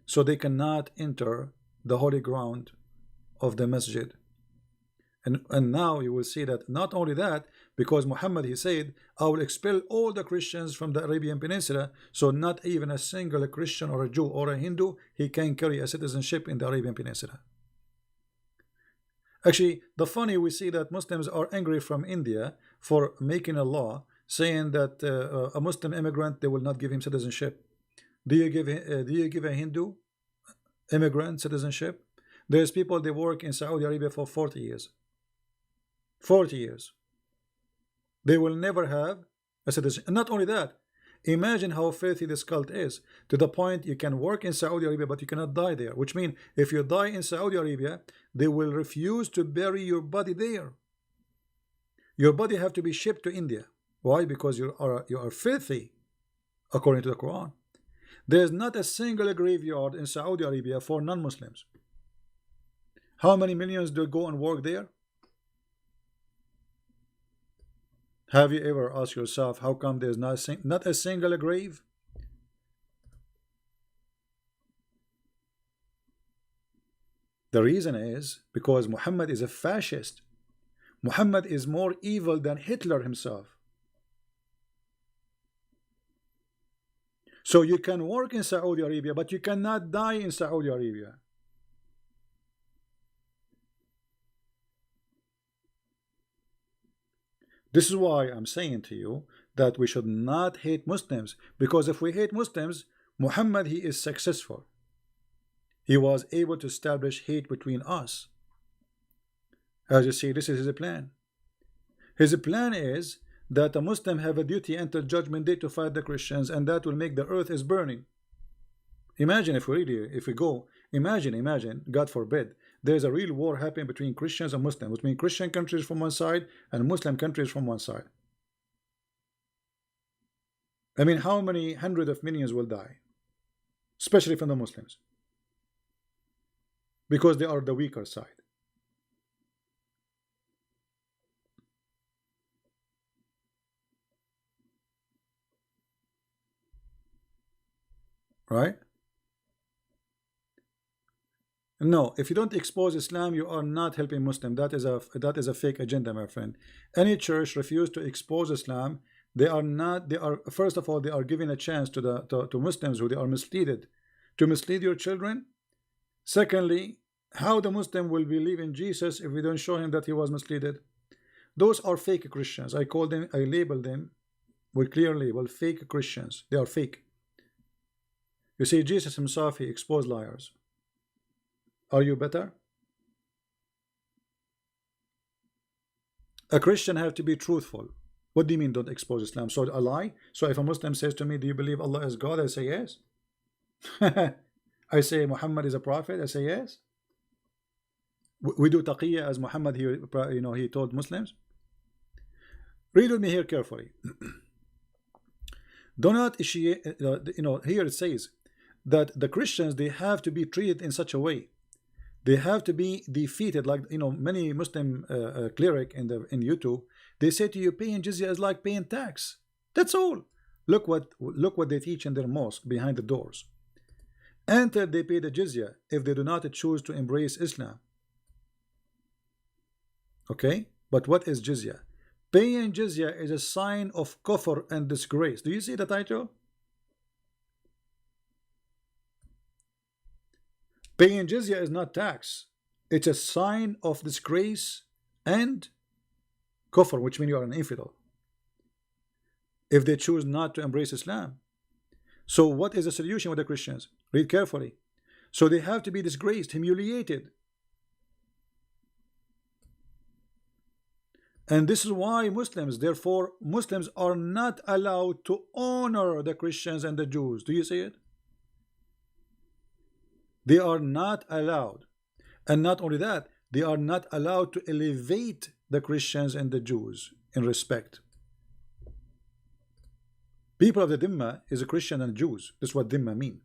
so they cannot enter the holy ground of the masjid. And now you will see that not only that, because Muhammad, he said, I will expel all the Christians from the Arabian Peninsula, so not even a single Christian or a Jew or a Hindu, he can carry a citizenship in the Arabian Peninsula. Actually, the funny, we see that Muslims are angry from India for making a law saying that a Muslim immigrant, they will not give him citizenship. Do you give a Hindu immigrant citizenship? There's people, they work in Saudi Arabia for 40 years. 40 years. They will never have a citizenship. And not only that, imagine how filthy this cult is, to the point you can work in Saudi Arabia but you cannot die there, which means if you die in Saudi Arabia, they will refuse to bury your body there. Your body have to be shipped to India. Why? Because you are filthy, according to the Quran. There is not a single graveyard in Saudi Arabia for non-Muslims. How many millions do go and work there? Have you ever asked yourself how come there's not a single grave? The reason is because Muhammad is a fascist. Muhammad is more evil than Hitler himself. So you can work in Saudi Arabia, but you cannot die in Saudi Arabia. This is why I'm saying to you that we should not hate Muslims, because if we hate Muslims, Muhammad, he is successful. He was able to establish hate between us. As you see, this is his plan. His plan is that a Muslim have a duty until judgment day to fight the Christians, and that will make the earth is burning. Imagine if we go, imagine, God forbid, there's a real war happening between Christians and Muslims, between Christian countries from one side and Muslim countries from one side. I mean, how many hundreds of millions will die, especially from the Muslims, because they are the weaker side. Right? No, if you don't expose Islam, you are not helping Muslim. That is a fake agenda, my friend. Any church refuse to expose Islam, they are first of all, they are giving a chance to Muslims who they are misled, to mislead your children. Secondly, how the Muslim will believe in Jesus if we don't show him that he was misled? Those are fake Christians. I label them with clear label, fake Christians. They are fake. You see, Jesus himself, he exposed liars. Are you better? A Christian have to be truthful. What do you mean don't expose Islam? So a lie? So if a Muslim says to me, do you believe Allah is God? I say yes. I say Muhammad is a prophet. I say yes. We do taqiyya as Muhammad, he told Muslims. Read with me here carefully. Do not initiate, here it says that the Christians, they have to be treated in such a way. They have to be defeated, like many Muslim cleric in YouTube. They say to you, paying jizya is like paying tax. That's all. Look what they teach in their mosque behind the doors. Enter, they pay the jizya if they do not choose to embrace Islam. Okay, but what is jizya? Paying jizya is a sign of kufr and disgrace. Do you see the title? Paying jizya is not tax. It's a sign of disgrace and kufr, which means you are an infidel, if they choose not to embrace Islam. So what is the solution with the Christians? Read carefully. So they have to be disgraced, humiliated. And this is why Muslims, therefore, Muslims are not allowed to honor the Christians and the Jews. Do you see it? They are not allowed. And not only that, they are not allowed to elevate the Christians and the Jews in respect. People of the Dhimma is a Christian and Jews. That's what Dhimma mean.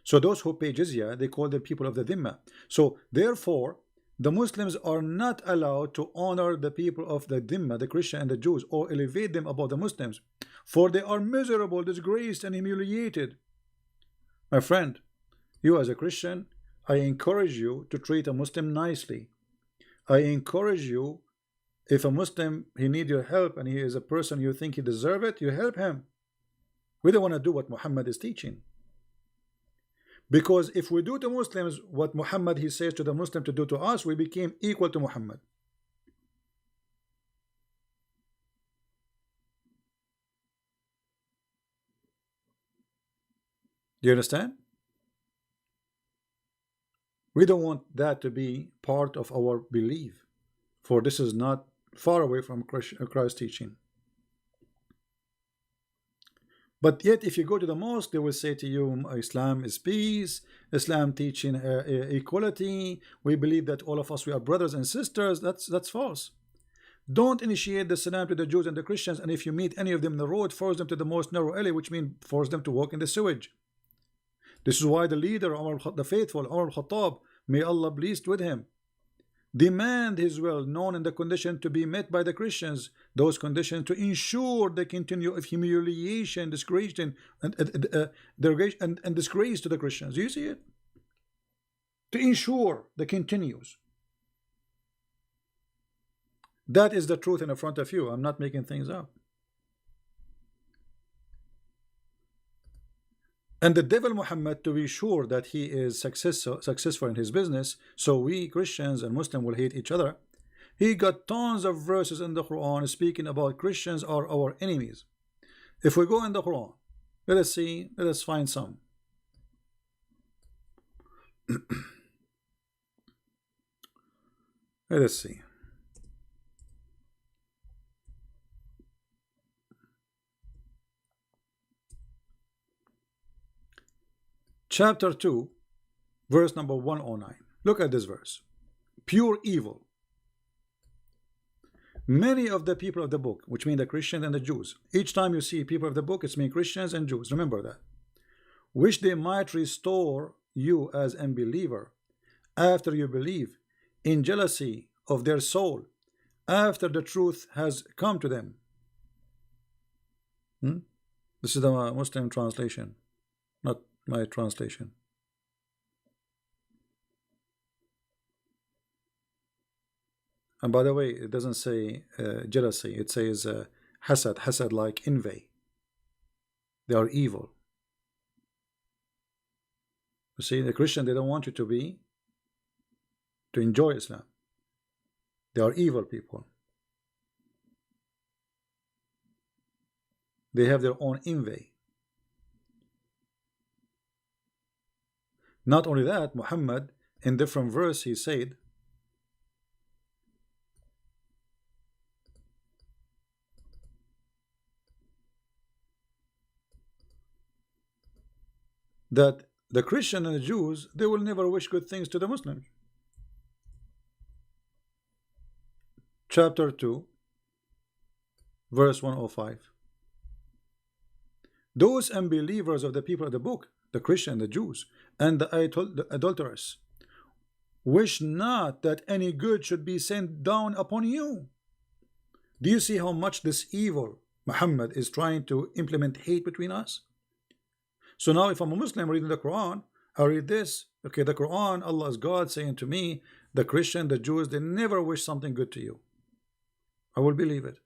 So those who pay jizya, they call them people of the Dhimma. So therefore, the Muslims are not allowed to honor the people of the Dhimma, the Christian and the Jews, or elevate them above the Muslims, for they are miserable, disgraced, and humiliated. My friend, you as a Christian, I encourage you to treat a Muslim nicely. I encourage you, if a Muslim, he needs your help and he is a person you think he deserves it, you help him. We don't want to do what Muhammad is teaching. Because if we do to Muslims what Muhammad he says to the Muslim to do to us, we became equal to Muhammad. Do you understand? We don't want that to be part of our belief, for this is not far away from Christ's teaching. But yet, if you go to the mosque, they will say to you, Islam is peace, Islam teaching equality. We believe that all of us, we are brothers and sisters. That's false. Don't initiate the salam to the Jews and the Christians, and if you meet any of them in the road, force them to the most narrow alley, which means force them to walk in the sewage. This is why the leader, the faithful, Umar al-Khattab, may Allah be pleased with him, demand his will known in the condition to be met by the Christians, those conditions to ensure the continue of humiliation, disgrace, and disgrace to the Christians. Do you see it? To ensure the continues. That is the truth in front of you. I'm not making things up. And the devil Muhammad, to be sure that he is successful in his business, so we Christians and Muslims will hate each other, he got tons of verses in the Quran speaking about Christians are our enemies. If we go in the Quran, let us see, let us find some. Let us see. Chapter 2, verse number 109. Look at this verse. Pure evil. Many of the people of the book, which mean the Christians and the Jews, each time you see people of the book, it's mean Christians and Jews. Remember that. Wish they might restore you as unbeliever after you believe, in jealousy of their soul, after the truth has come to them. This is the Muslim translation, not my translation. And by the way, it doesn't say jealousy, it says hasad like envy. They are evil. You see, the Christian, they don't want you to enjoy Islam. They are evil people. They have their own envy. Not only that, Muhammad, in different verse, he said, that the Christian and the Jews, they will never wish good things to the Muslims. Chapter 2, verse 105. Those unbelievers of the people of the book, the Christian and the Jews, and the adulterers, wish not that any good should be sent down upon you. Do you see how much this evil Muhammad is trying to implement hate between us? So now if I'm a Muslim reading the Quran, I read this, okay, the Quran, Allah is God saying to me, the Christian, the Jews, they never wish something good to you. I will believe it.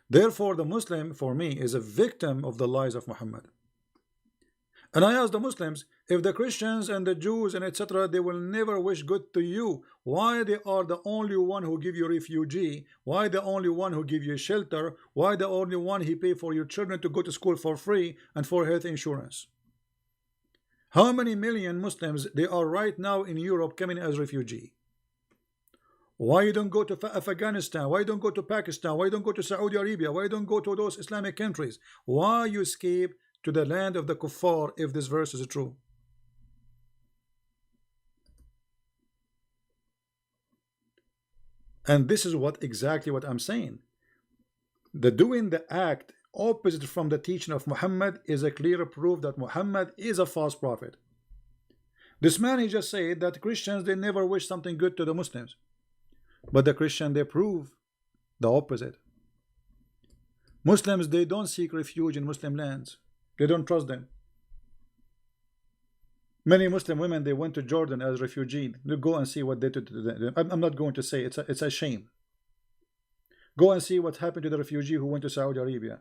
Therefore, the Muslim, for me, is a victim of the lies of Muhammad. And I ask the Muslims, if the Christians and the Jews and etc., they will never wish good to you, why they are the only one who give you refugee? Why the only one who give you shelter? Why the only one he pay for your children to go to school for free and for health insurance? How many million Muslims they are right now in Europe coming as refugee? Why you don't go to Afghanistan? Why you don't go to Pakistan? Why you don't go to Saudi Arabia? Why you don't go to those Islamic countries? Why you escape to the land of the kuffar if this verse is true? And this is what exactly what I'm saying. The doing the act opposite from the teaching of Muhammad is a clear proof that Muhammad is a false prophet. This man, he just said that Christians, they never wish something good to the Muslims. But the Christian, they prove the opposite. Muslims, they don't seek refuge in Muslim lands. They don't trust them. Many Muslim women, they went to Jordan as refugees. You go and see what they did to them. I'm not going to say it's a shame. Go and see what happened to the refugee who went to Saudi Arabia.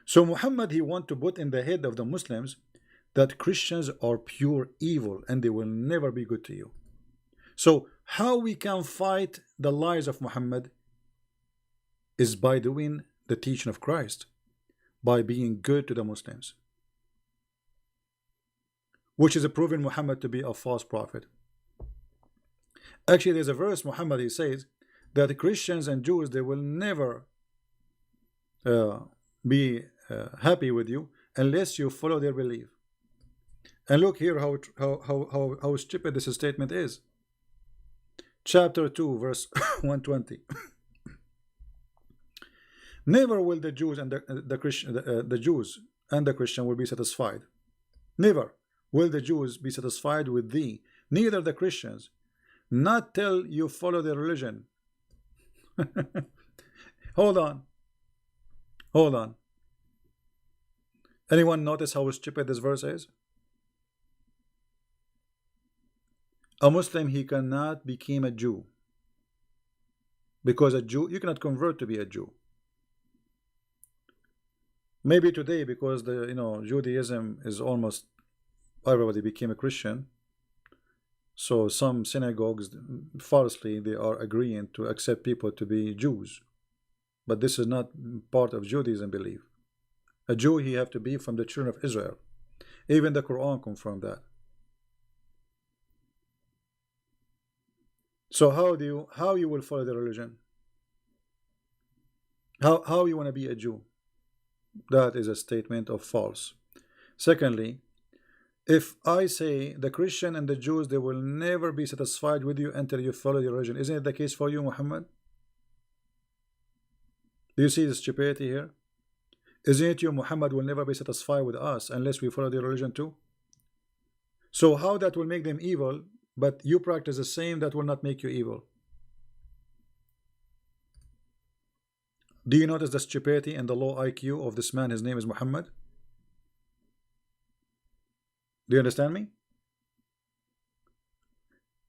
So Muhammad, he want to put in the head of the Muslims that Christians are pure evil and they will never be good to you. So how we can fight the lies of Muhammad is by doing the teaching of Christ, by being good to the Muslims, which is proving Muhammad to be a false prophet. Actually, there's a verse Muhammad, he says that Christians and Jews, they will never be happy with you unless you follow their belief. And look here how stupid this statement is. Chapter 2 verse 120. Never will the Jews and the Jews and the Christian will be satisfied. Never will the Jews be satisfied with thee, neither the Christians, not till you follow their religion. Hold on. Hold on. Anyone notice how stupid this verse is? A Muslim, he cannot become a Jew, because a Jew, you cannot convert to be a Jew. Maybe today, because the Judaism is almost everybody became a Christian, so some synagogues falsely they are agreeing to accept people to be Jews, but this is not part of Judaism belief. A Jew, he have to be from the children of Israel. Even the Quran confirmed that. So how you will follow the religion? How you want to be a Jew? That is a statement of false. Secondly, if I say the Christian and the Jews, they will never be satisfied with you until you follow your religion, isn't it the case for you, Muhammad? Do you see the stupidity here? Isn't it you, Muhammad, will never be satisfied with us unless we follow their religion too? So how that will make them evil, but you practice the same, that will not make you evil? Do you notice the stupidity and the low IQ of this man? His name is Muhammad. Do you understand me?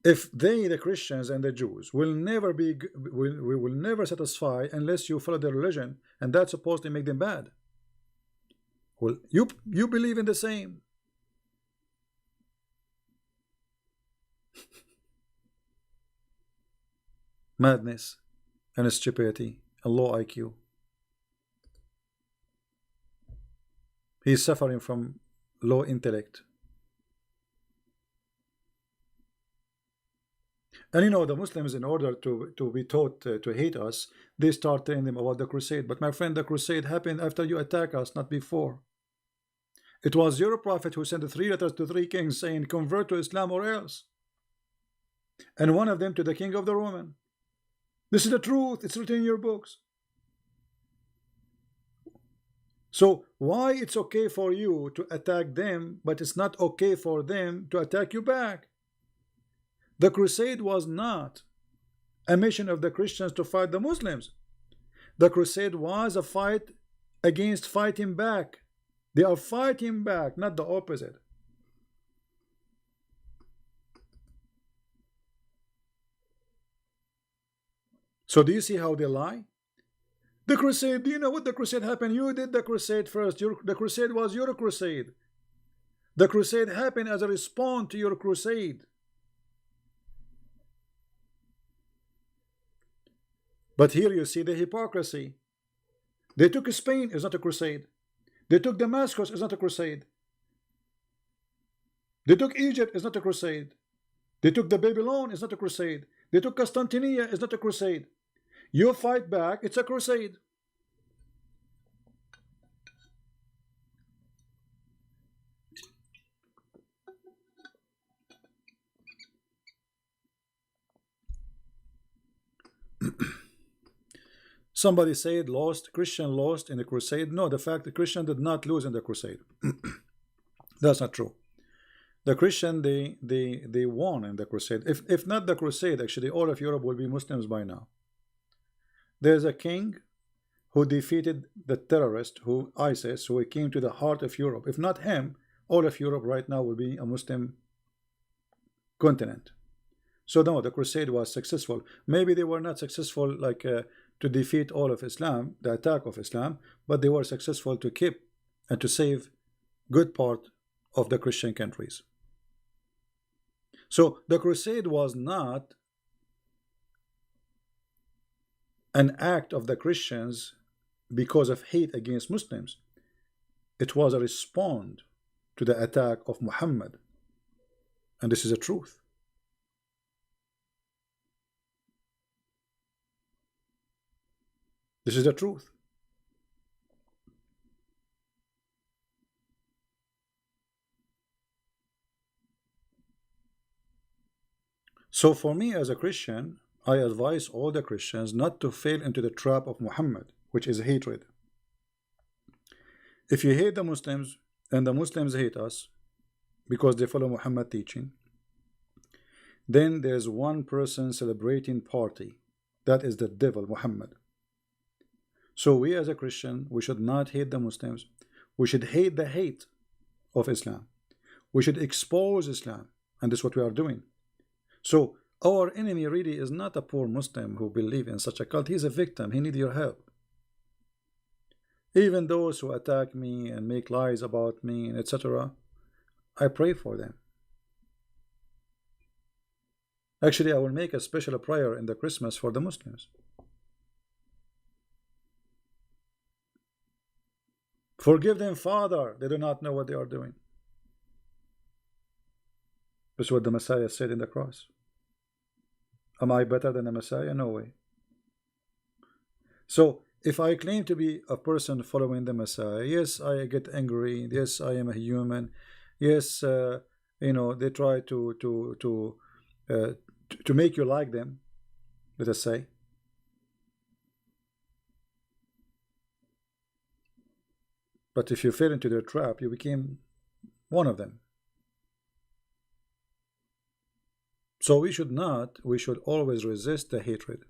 If they, the Christians and the Jews, will never be, we will never satisfy unless you follow their religion, and that's supposed to make them bad. Well, you believe in the same. Madness and stupidity and low IQ. He's suffering from low intellect. And the Muslims, in order to be taught to hate us, they start telling them about the crusade. But my friend, the crusade happened after you attack us, not before. It was your prophet who sent 3 letters to 3 kings saying, convert to Islam or else. And one of them to the king of the Roman. This is the truth. It's written in your books. So why it's okay for you to attack them, but it's not okay for them to attack you back? The crusade was not a mission of the Christians to fight the Muslims. The crusade was a fight against fighting back. They are fighting back, not the opposite. So do you see how they lie? The crusade, do you know what the crusade happened? You did the crusade first. The crusade was your crusade. The crusade happened as a response to your crusade. But here you see the hypocrisy. They took Spain, it's not a crusade. They took Damascus, it's not a crusade. They took Egypt, it's not a crusade. They took the Babylon, it's not a crusade. They took Constantinople, it's not a crusade. You fight back, it's a crusade. Somebody said lost, Christian lost in the crusade. No, the fact that Christian did not lose in the crusade. That's not true. The Christian, they won in the crusade. If not the crusade, actually all of Europe will be Muslims by now. There's a king who defeated the terrorist, who ISIS, who came to the heart of Europe. If not him, all of Europe right now will be a Muslim continent. So no, the crusade was successful. Maybe they were not successful like to defeat all of Islam, the attack of Islam, but they were successful to keep and to save good part of the Christian countries. So the crusade was not an act of the Christians because of hate against Muslims. It was a response to the attack of Muhammad. And this is the truth. This is the truth. So for me as a Christian, I advise all the Christians not to fall into the trap of Muhammad, which is hatred. If you hate the Muslims and the Muslims hate us because they follow Muhammad teaching, then there's one person celebrating party. That is the devil, Muhammad. So we as a Christian, we should not hate the Muslims. We should hate the hate of Islam. We should expose Islam. And this is what we are doing. So our enemy really is not a poor Muslim who believes in such a cult. He's a victim. He needs your help. Even those who attack me and make lies about me, etc., I pray for them. Actually, I will make a special prayer in the Christmas for the Muslims. Forgive them, Father. They do not know what they are doing. This is what the Messiah said in the cross. Am I better than the Messiah? No way. So, if I claim to be a person following the Messiah, yes, I get angry. Yes, I am a human. Yes, you know, they try to make you like them, let us say. But if you fell into their trap, you became one of them. So we should always resist the hatred.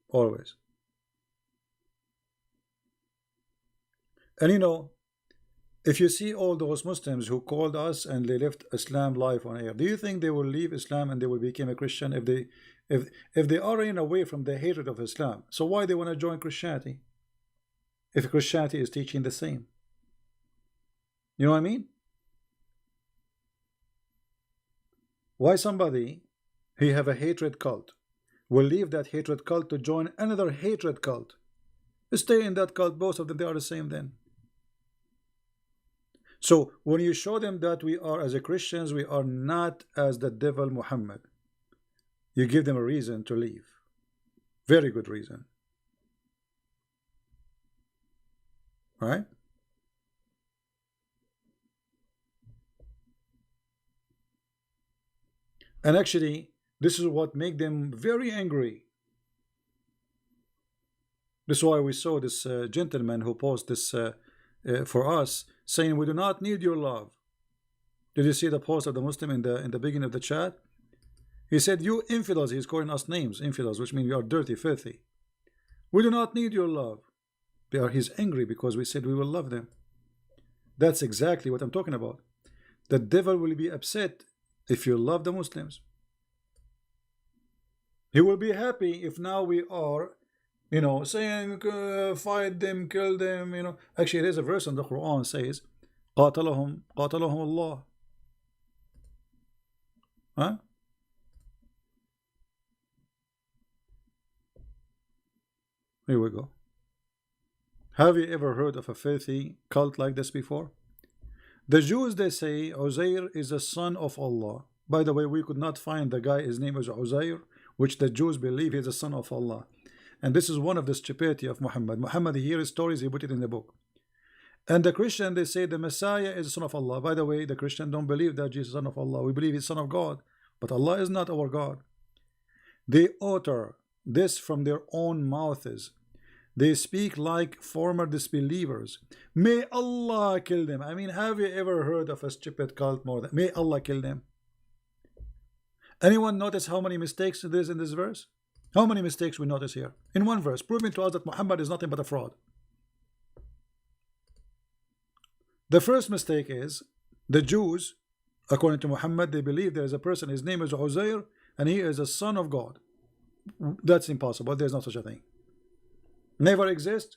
Always. And you know, if you see all those Muslims who called us and they left Islam live on air, do you think they will leave Islam and they will become a Christian if they are running away from the hatred of Islam? So why they want to join Christianity if Christianity is teaching the same? You know what I mean? Why somebody who have a hatred cult will leave that hatred cult to join another hatred cult? Stay in that cult. Both of them, they are the same then. So when you show them that we are, as a Christians, we are not as the devil Muhammad, you give them a reason to leave. Very good reason. Right? And actually, this is what makes them very angry. This is why we saw this gentleman who posted this for us, saying, "We do not need your love." Did you see the post of the Muslim in the beginning of the chat? He said, "You infidels," he's calling us names, infidels, which means we are dirty, filthy. "We do not need your love." He's angry because we said we will love them. That's exactly what I'm talking about. The devil will be upset if you love the Muslims. He will be happy if now we are, you know, saying fight them, kill them, you know. Actually, there's a verse in the Quran says, قاتلهم Allah. Huh? Here we go. Have you ever heard of a filthy cult like this before? The Jews, they say Uzair is a son of Allah. By the way, we could not find the guy, his name is Uzair, which the Jews believe is a son of Allah. And this is one of the stupidity of Muhammad. Muhammad, he hears stories, he put it in the book. And the Christian, they say the Messiah is the son of Allah. By the way, the Christian don't believe that Jesus is son of Allah. We believe he's son of God. But Allah is not our God. They utter this from their own mouths. They speak like former disbelievers. May Allah kill them. I mean, have you ever heard of a stupid cult more than may Allah kill them? Anyone notice how many mistakes there is in this verse? How many mistakes we notice here? In one verse, proving to us that Muhammad is nothing but a fraud. The first mistake is the Jews, according to Muhammad, they believe there is a person, his name is Uzair, and he is a son of God. That's impossible. There's no such a thing. Never exist,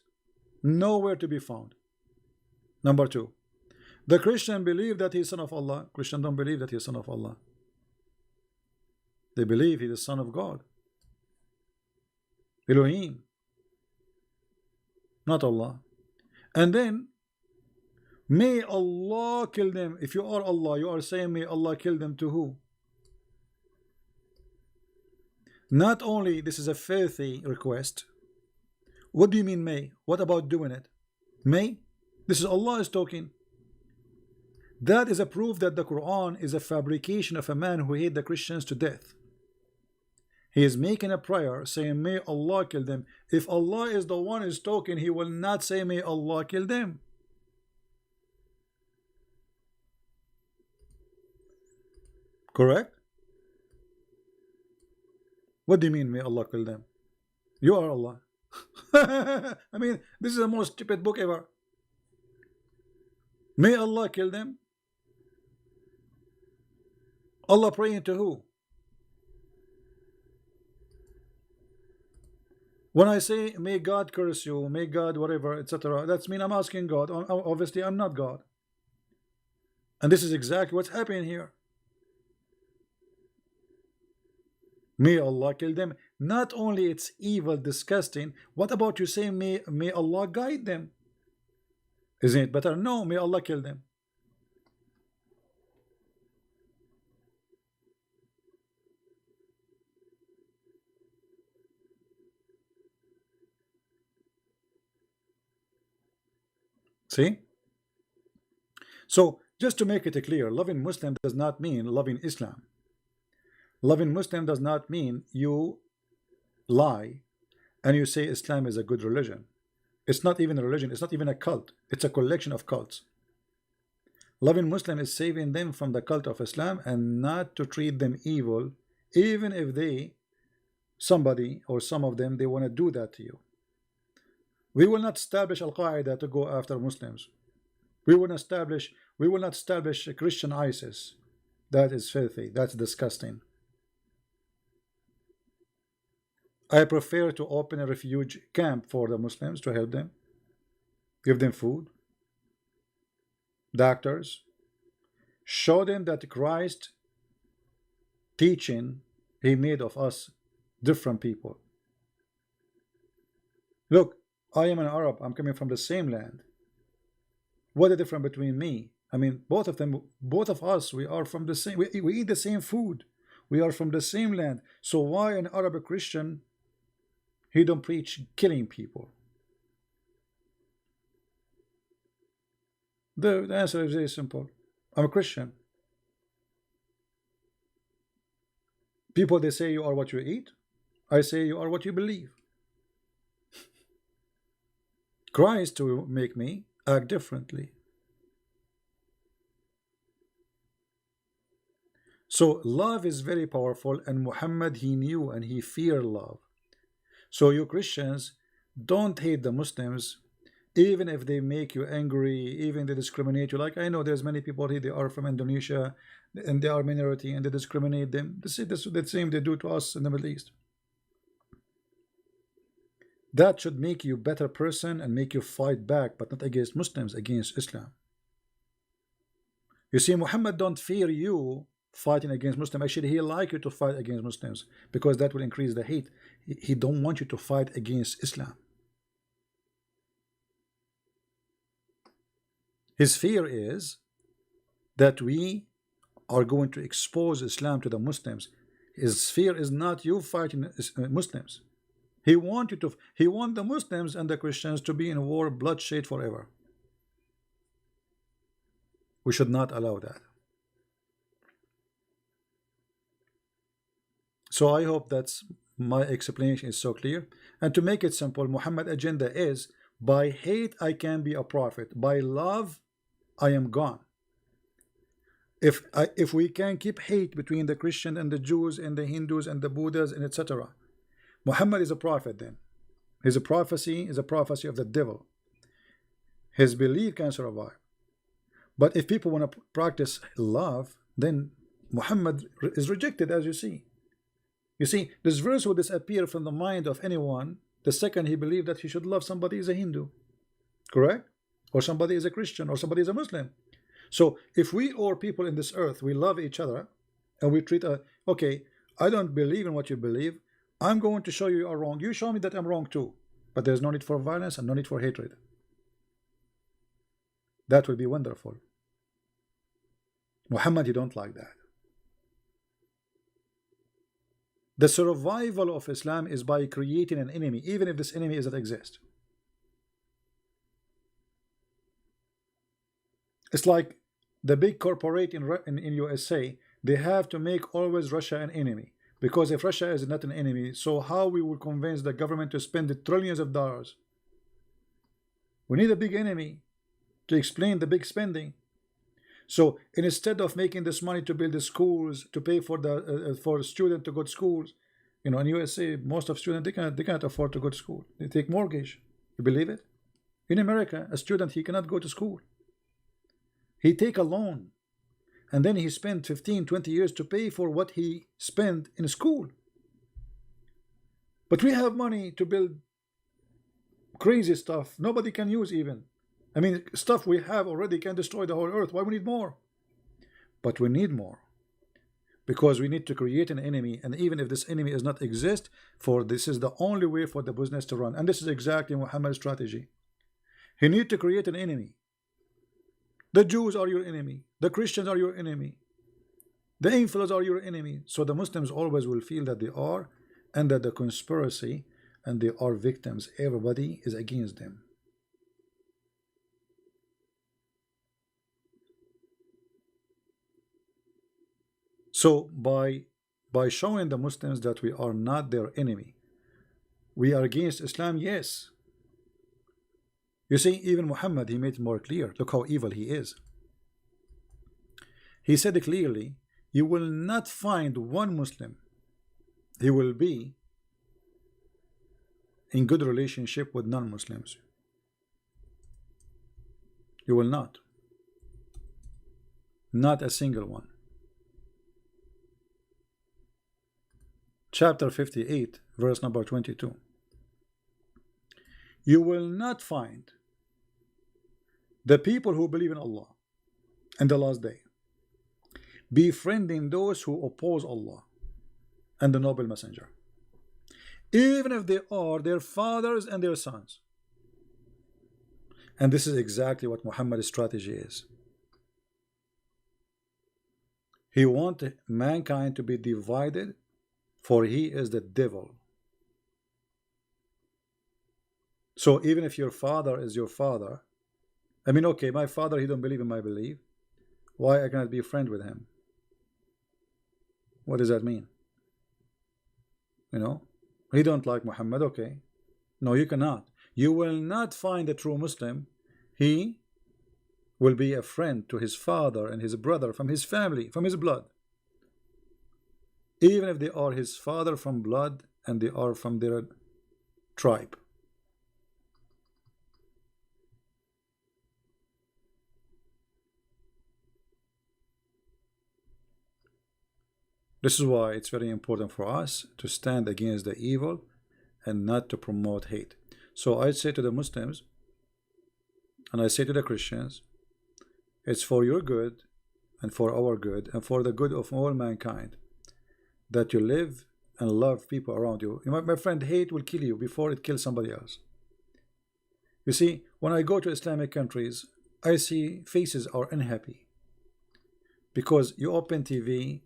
nowhere to be found. Number two, the Christian believe that he is son of Allah. Christian don't believe that he is son of Allah. They believe he is the son of God. Elohim, not Allah. And then, may Allah kill them. If you are Allah, you are saying may Allah kill them to who? Not only this is a filthy request. What do you mean may? What about doing it? May? This is Allah is talking. That is a proof that the Quran is a fabrication of a man who hated the Christians to death. He is making a prayer saying may Allah kill them. If Allah is the one who is talking, he will not say may Allah kill them. Correct? What do you mean may Allah kill them? You are Allah. I mean, this is the most stupid book ever. May Allah kill them. Allah praying to who? When I say may God curse you, may God whatever, etc., that's mean I'm asking God. Obviously I'm not God. And this is exactly what's happening here. May Allah kill them. Not only it's evil, disgusting, what about you saying may Allah guide them? Isn't it better? No, may Allah kill them. See? So, just to make it clear, loving Muslim does not mean loving Islam. Loving Muslim does not mean you lie and you say Islam is a good religion. It's not even a religion. It's not even a cult. It's a collection of cults. Loving Muslim is saving them from the cult of Islam and not to treat them evil, even if they, somebody or some of them, they want to do that to you. We will not establish Al-Qaeda to go after Muslims. We will not establish Christian ISIS. That is filthy. That's disgusting. I prefer to open a refuge camp for the Muslims to help them, give them food, doctors, show them that Christ teaching, he made of us different people. Look, I am an Arab, I'm coming from the same land. What is the difference between me? I mean, both of us, we are from the same, we eat the same food. We are from the same land. So why an Arab Christian, he don't preach killing people? The answer is very simple. I'm a Christian. People, they say you are what you eat. I say you are what you believe. Christ will make me act differently. So love is very powerful, and Muhammad, he knew and he feared love. So you Christians, don't hate the Muslims, even if they make you angry, even they discriminate you. Like I know there's many people here, they are from Indonesia and they are minority and they discriminate them. This is the same they do to us in the Middle East. That should make you a better person and make you fight back, but not against Muslims, against Islam. You see, Muhammad don't fear you fighting against Muslims. Actually, he like you to fight against Muslims because that will increase the hate. He don't want you to fight against Islam. His fear is that we are going to expose Islam to the Muslims. His fear is not you fighting Muslims. He want the Muslims and the Christians to be in war, bloodshed forever. We should not allow that. So I hope that's my explanation is so clear. And to make it simple, Muhammad's agenda is, by hate I can be a prophet, by love I am gone. If we can keep hate between the Christian and the Jews and the Hindus and the Buddhas and etc., Muhammad is a prophet then. His prophecy is a prophecy of the devil. His belief can survive. But if people want to practice love, then Muhammad is rejected, as you see. You see, this verse will disappear from the mind of anyone the second he believed that he should love somebody is a Hindu. Correct? Or somebody is a Christian, or somebody is a Muslim. So if we or people in this earth, we love each other, and we treat okay, I don't believe in what you believe, I'm going to show you are wrong, you show me that I'm wrong too, but there's no need for violence and no need for hatred. That would be wonderful. Muhammad, you don't like that. The survival of Islam is by creating an enemy, even if this enemy doesn't exist. It's like the big corporate in USA, they have to make always Russia an enemy. Because if Russia is not an enemy, so how we will convince the government to spend the trillions of dollars? We need a big enemy to explain the big spending. So instead of making this money to build the schools, to pay for the for students to go to schools, you know, in USA, most of students they cannot afford to go to school. They take mortgage. You believe it? In America, a student, he cannot go to school. He take a loan, and then he spent 15-20 years to pay for what he spent in school. But we have money to build crazy stuff nobody can use even. I mean, stuff we have already can destroy the whole earth. Why we need more? But we need more, because we need to create an enemy, and even if this enemy does not exist, for this is the only way for the business to run. And this is exactly Muhammad's strategy. He needs to create an enemy. The Jews are your enemy. The Christians are your enemy. The infidels are your enemy. So the Muslims always will feel that they are under the conspiracy and they are victims. Everybody is against them. So by showing the Muslims that we are not their enemy, we are against Islam, yes. You see, even Muhammad, he made it more clear. Look how evil he is. He said clearly, you will not find one Muslim, he will be in good relationship with non-Muslims. You will not. Not a single one. Chapter 58, verse number 22. You will not find the people who believe in Allah and the last day befriending those who oppose Allah and the noble messenger, even if they are their fathers and their sons. And this is exactly what Muhammad's strategy is. He wants mankind to be divided, for he is the devil. So even if your father is your father, I mean, okay, my father, he don't believe in my belief, why I cannot be a friend with him? What does that mean? You know, he don't like Muhammad, okay. No, you cannot. You will not find a true Muslim. He will be a friend to his father and his brother from his family, from his blood. Even if they are his father from blood and they are from their tribe. This is why it's very important for us to stand against the evil and not to promote hate. So I say to the Muslims, and I say to the Christians, it's for your good and for our good and for the good of all mankind that you live and love people around you. My friend, hate will kill you before it kills somebody else. You see, when I go to Islamic countries, I see faces are unhappy because you open TV.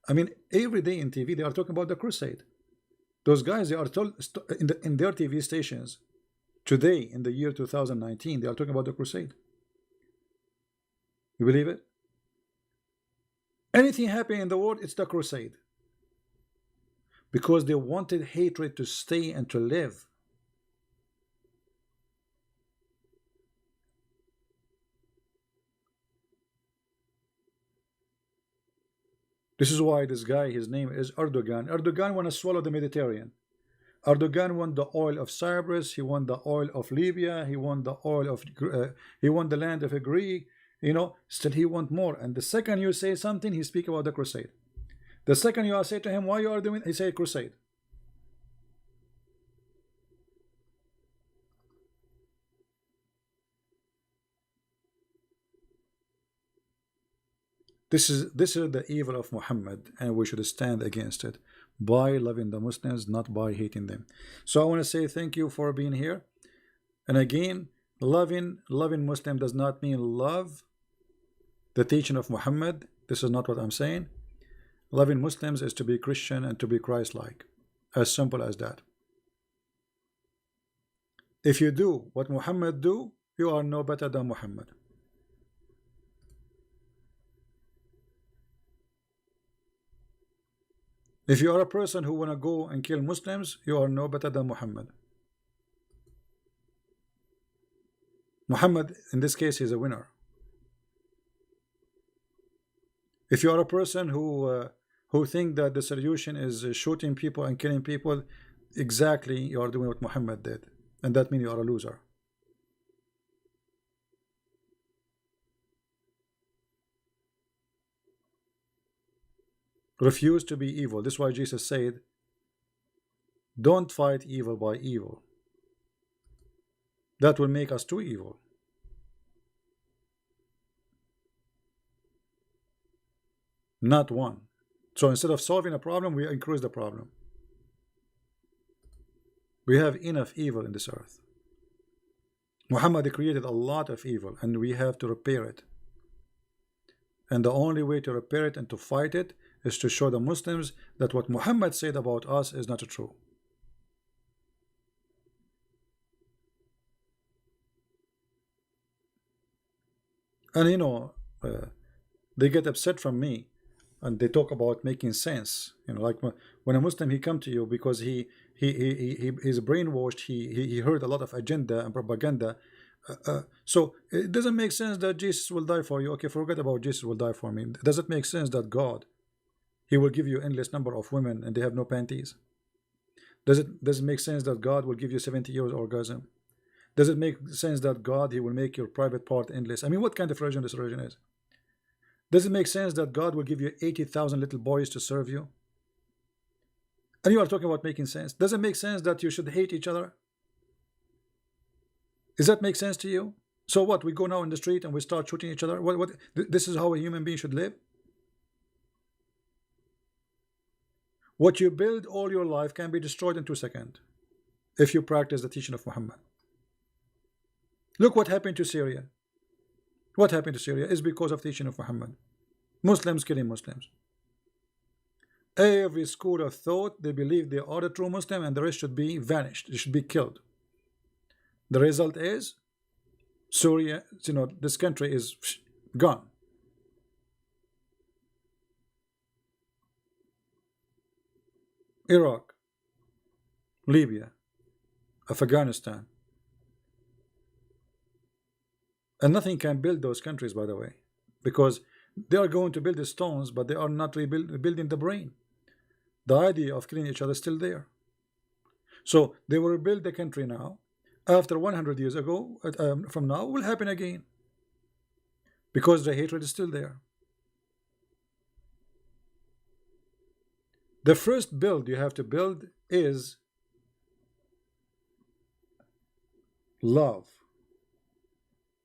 I mean, every day in TV they are talking about the crusade. Those guys, they are told in their TV stations today in the year 2019, they are talking about the crusade. You believe it? Anything happening in the world, it's the crusade. Because they wanted hatred to stay and to live. This is why this guy, his name is Erdogan. Erdogan want to swallow the Mediterranean. Erdogan won the oil of Cyprus. He won the oil of Libya. He won the oil of. He won the land of a Greek. You know, still he want more. And the second you say something, he speak about the crusade. The second you say to him, why you are doing? He say crusade. This is the evil of Muhammad, and we should stand against it by loving the Muslims, not by hating them. So I want to say thank you for being here. And again, loving Muslim does not mean love the teaching of Muhammad. This is not what I'm saying. Loving Muslims is to be Christian and to be Christ-like. As simple as that. If you do what Muhammad do, you are no better than Muhammad. If you are a person who want to go and kill Muslims, you are no better than Muhammad. Muhammad, in this case, is a winner. If you are a person who think that the solution is shooting people and killing people, exactly you are doing what Muhammad did, and that means you are a loser. Refuse to be evil. This is why Jesus said, don't fight evil by evil. That will make us too evil. Not one. So instead of solving a problem, we increase the problem. We have enough evil in this earth. Muhammad created a lot of evil, and we have to repair it. And the only way to repair it and to fight it is to show the Muslims that what Muhammad said about us is not true. And you know, they get upset from me, and they talk about making sense. You know, like when a Muslim he come to you because he's brainwashed. He heard a lot of agenda and propaganda. So it doesn't make sense that Jesus will die for you. Okay, forget about Jesus will die for me. Does it make sense that God, he will give you endless number of women and they have no panties? Does it make sense that God will give you 70 years orgasm? Does it make sense that God, he will make your private part endless? I mean, what kind of religion this religion is? Does it make sense that God will give you 80,000 little boys to serve you? And you are talking about making sense. Does it make sense that you should hate each other? Does that make sense to you? So what? We go now in the street and we start shooting each other? What? This is how a human being should live? What you build all your life can be destroyed in 2 seconds if you practice the teaching of Muhammad. Look what happened to Syria. What happened to Syria is because of teaching of Muhammad. Muslims killing Muslims. Every school of thought, they believe they are the true Muslim and the rest should be vanished. They should be killed. The result is Syria, you know, this country is gone. Iraq, Libya, Afghanistan. And nothing can build those countries, by the way, because they are going to build the stones, but they are not rebuilding the brain. The idea of killing each other is still there. So they will rebuild the country now. After 100 years ago, from now, will happen again, because the hatred is still there. The first build you have to build is love.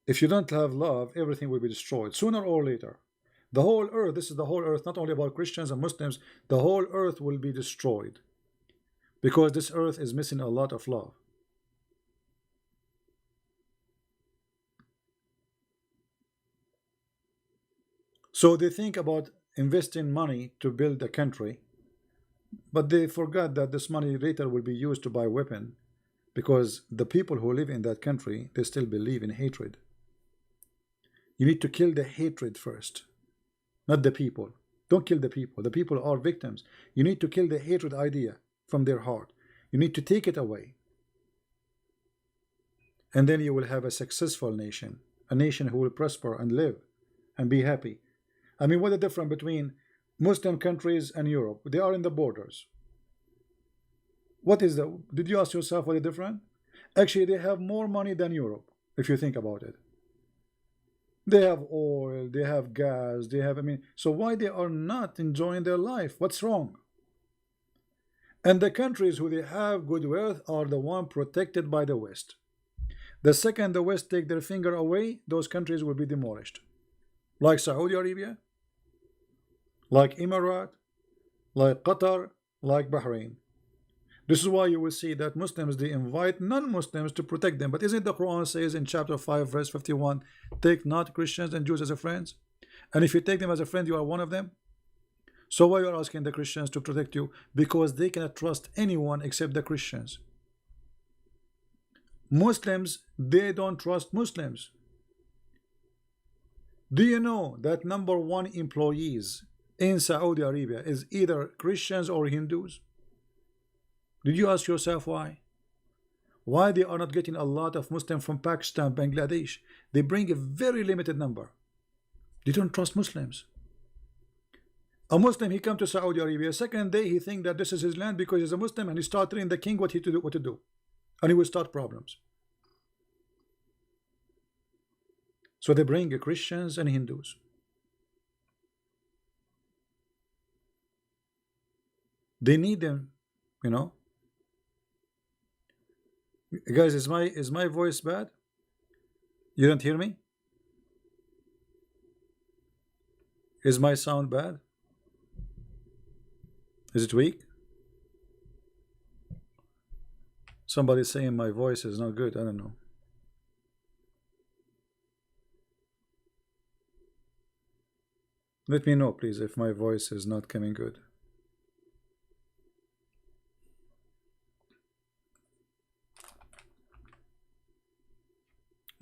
If you don't have love, everything will be destroyed sooner or later. The whole earth, this is the whole earth, not only about Christians and Muslims, the whole earth will be destroyed because this earth is missing a lot of love. So they think about investing money to build a country, but they forgot that this money later will be used to buy weapon, because the people who live in that country, they still believe in hatred. You need to kill the hatred first, not the people. Don't kill the people. The people are victims. You need to kill the hatred idea from their heart. You need to take it away. And then you will have a successful nation, a nation who will prosper and live and be happy. I mean, what's the difference between Muslim countries and Europe? They are in the borders. What is the, did you ask yourself what is different? Actually, they have more money than Europe, if you think about it. They have oil, they have gas, they have, I mean, so why they are not enjoying their life? What's wrong? And the countries who they have good wealth are the one protected by the West. The second the West take their finger away, those countries will be demolished. Like Saudi Arabia, like Emirat, like Qatar, like Bahrain. This is why you will see that Muslims, they invite non-Muslims to protect them. But isn't the Quran says in chapter 5 verse 51, take not Christians and Jews as a friends? And if you take them as a friend, you are one of them. So why you are asking the Christians to protect you? Because they cannot trust anyone except the Christians. Muslims, they don't trust Muslims. Do you know that #1 employees in Saudi Arabia is either Christians or Hindus? Did you ask yourself why? Why they are not getting a lot of Muslims from Pakistan, Bangladesh? They bring a very limited number. They don't trust Muslims. A Muslim, he come to Saudi Arabia, second day he think that this is his land because he's a Muslim, and he start telling the king what to do, and he will start problems. So they bring Christians and Hindus. They need them, you know. Guys, is my voice bad? You don't hear me? Is my sound bad? Is it weak? Somebody's saying my voice is not good. I don't know. Let me know, please, if my voice is not coming good.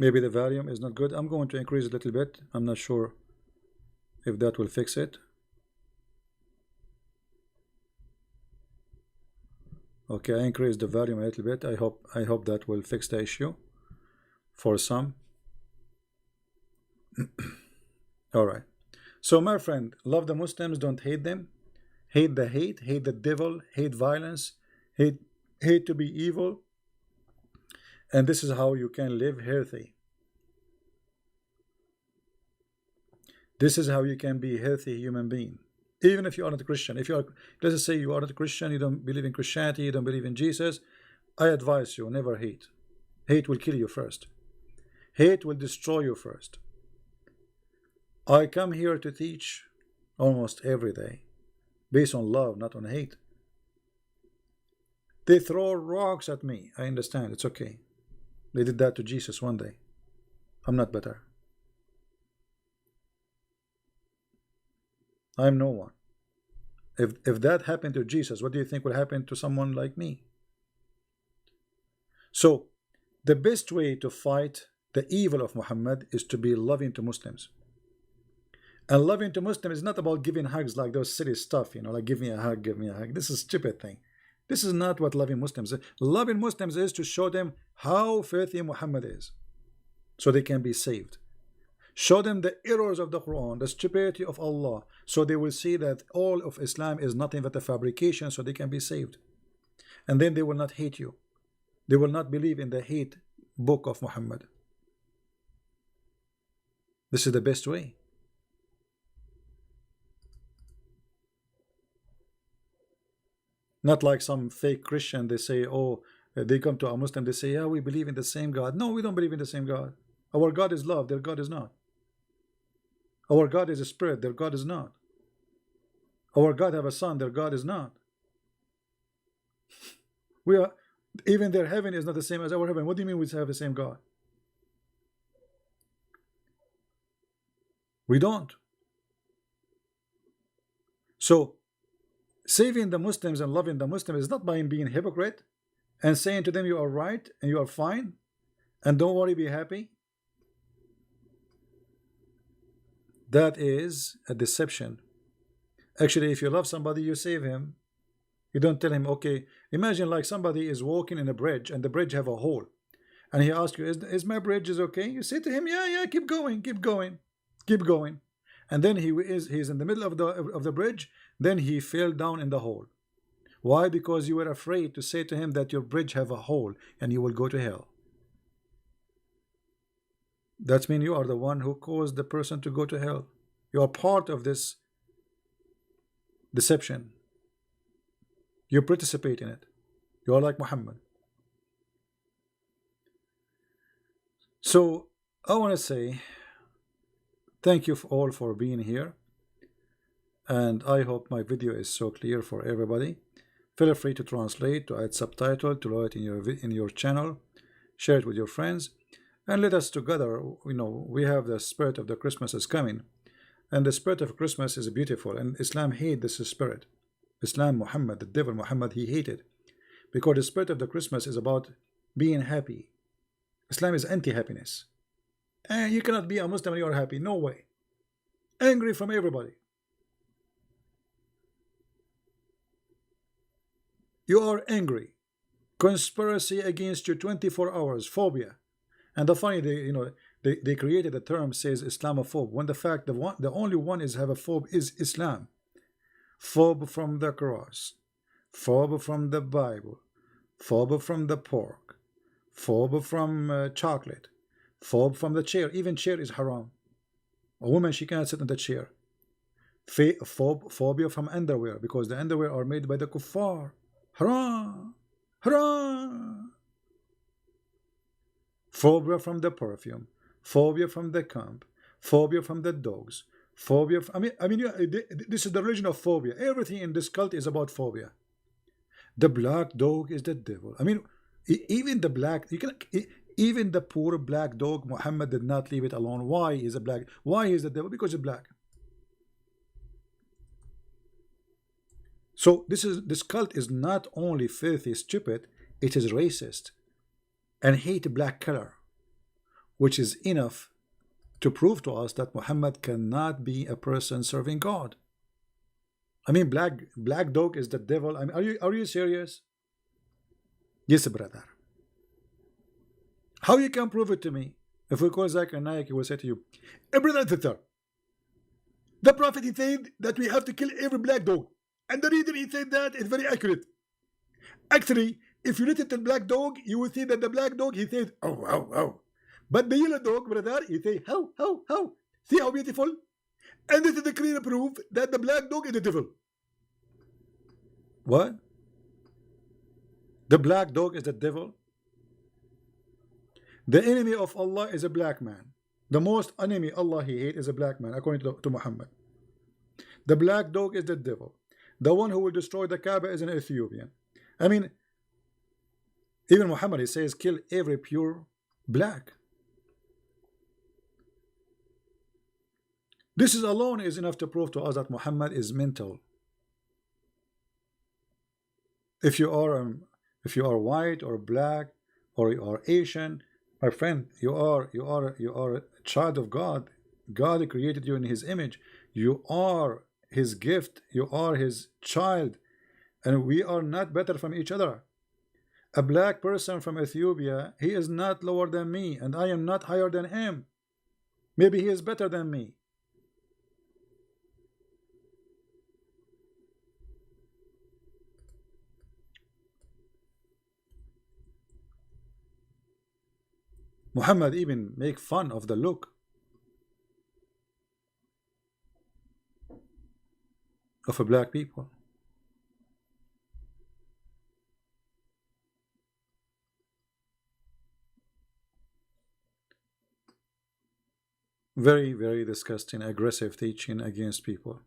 Maybe the volume is not good. I'm going to increase it a little bit. I'm not sure if that will fix it. Okay, I increased the volume a little bit. I hope that will fix the issue for some. All right. So my friend, love the Muslims, don't hate them. Hate the hate, hate the devil, hate violence, hate to be evil. And this is how you can live healthy. This is how you can be a healthy human being. Even if you are not a Christian. If you are, let's say you are not a Christian, you don't believe in Christianity, you don't believe in Jesus, I advise you, never hate. Hate will kill you first. Hate will destroy you first. I come here to teach almost every day, based on love, not on hate. They throw rocks at me. I understand, it's okay. They did that to Jesus one day. I'm not better. I'm no one. If that happened to Jesus, what do you think will happen to someone like me? So the best way to fight the evil of Muhammad is to be loving to Muslims. And loving to Muslims is not about giving hugs like those silly stuff, you know, like give me a hug, give me a hug. This is a stupid thing. This is not what loving Muslims is. Loving Muslims is to show them how filthy Muhammad is, so they can be saved. Show them the errors of the Quran, the stupidity of Allah, so they will see that all of Islam is nothing but a fabrication, so they can be saved. And then they will not hate you. They will not believe in the hate book of Muhammad. This is the best way. Not like some fake Christian, they say, oh, they come to a Muslim, they say, yeah, we believe in the same God. No, we don't believe in the same God. Our God is love, their God is not. Our God is a spirit, their God is not. Our God have a son, their God is not. We are, even their heaven is not the same as our heaven. What do you mean we have the same God? We don't. So saving the Muslims and loving the Muslims is not by being hypocrite and saying to them you are right and you are fine and don't worry, be happy. That is a deception. Actually, if you love somebody, you save him. You don't tell him, okay, imagine like somebody is walking in a bridge and the bridge have a hole. And he asks you, is my bridge is okay? You say to him, yeah, keep going, keep going, keep going. And then he's in the middle of the bridge, then he fell down in the hole. Why? Because you were afraid to say to him that your bridge have a hole and you will go to hell. That means you are the one who caused the person to go to hell. You are part of this deception. You participate in it. You are like Muhammad. So I want to say thank you all for being here, and I hope my video is so clear for everybody. Feel free to translate, to add subtitle, to load it in your channel, share it with your friends, and let us together. We have the spirit of the Christmas is coming, and the spirit of Christmas is beautiful, and Islam hate this spirit. Islam, Muhammad, the devil Muhammad, he hated, because the spirit of the Christmas is about being happy. Islam is anti-happiness, and you cannot be a Muslim and you are happy. No way. Angry from everybody. You are angry. Conspiracy against you 24 hours. Phobia. And the funny, they created a term says Islamophobe, when the fact the only one is have a phobe is Islam. Phobe from the cross, phobe from the Bible, phobe from the pork, phobe from chocolate, phobe from the chair. Even chair is haram. A woman, she cannot sit on the chair. Phobia from underwear, because the underwear are made by the kuffar. Haram, haram. Phobia from the perfume, phobia from the camp, phobia from the dogs, phobia. This is the religion of phobia. Everything in this cult is about phobia. The black dog is the devil. Even the black, even the poor black dog, Muhammad did not leave it alone. Why is a black? Why is the devil? Because it's black. So this cult is not only filthy, stupid, it is racist and hate black color, which is enough to prove to us that Muhammad cannot be a person serving God. Black dog is the devil. Are you serious? Yes, brother. How you can prove it to me? If we call Zakir Naik, he will say to you, brother sister, the Prophet, he said that we have to kill every black dog. And the reason he said that is very accurate. Actually, if you listen to the black dog, you will see that the black dog, he says, oh, oh, oh. But the yellow dog, brother, he says, how, how, how. See how beautiful? And this is the clear proof that the black dog is the devil. What? The black dog is the devil? The enemy of Allah is a black man. The most enemy Allah he hates is a black man, according to Muhammad. The black dog is the devil. The one who will destroy the Kaaba is an Ethiopian. Even Muhammad, he says, kill every pure black. This is alone is enough to prove to us that Muhammad is mental. If you are white or black or you are Asian, my friend, you are a child of God. God created you in His image. You are His gift. You are His child, and we are not better from each other. A black person from Ethiopia, he is not lower than me, and I am not higher than him. Maybe he is better than me. Muhammad even make fun of the look of a black people. Very, very disgusting, aggressive teaching against people.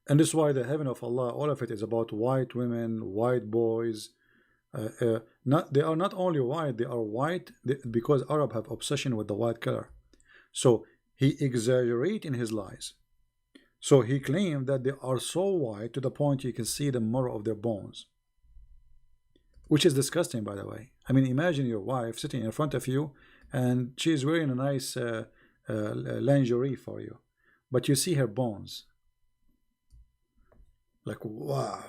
And this is why the heaven of Allah, all of it is about white women, white boys. They are not only white, they are white because Arab have obsession with the white color. So he exaggerate in his lies. So he claimed that they are so white to the point you can see the marrow of their bones, which is disgusting, by the way. I mean, imagine your wife sitting in front of you and she's wearing a nice lingerie for you, but you see her bones. Like, wow,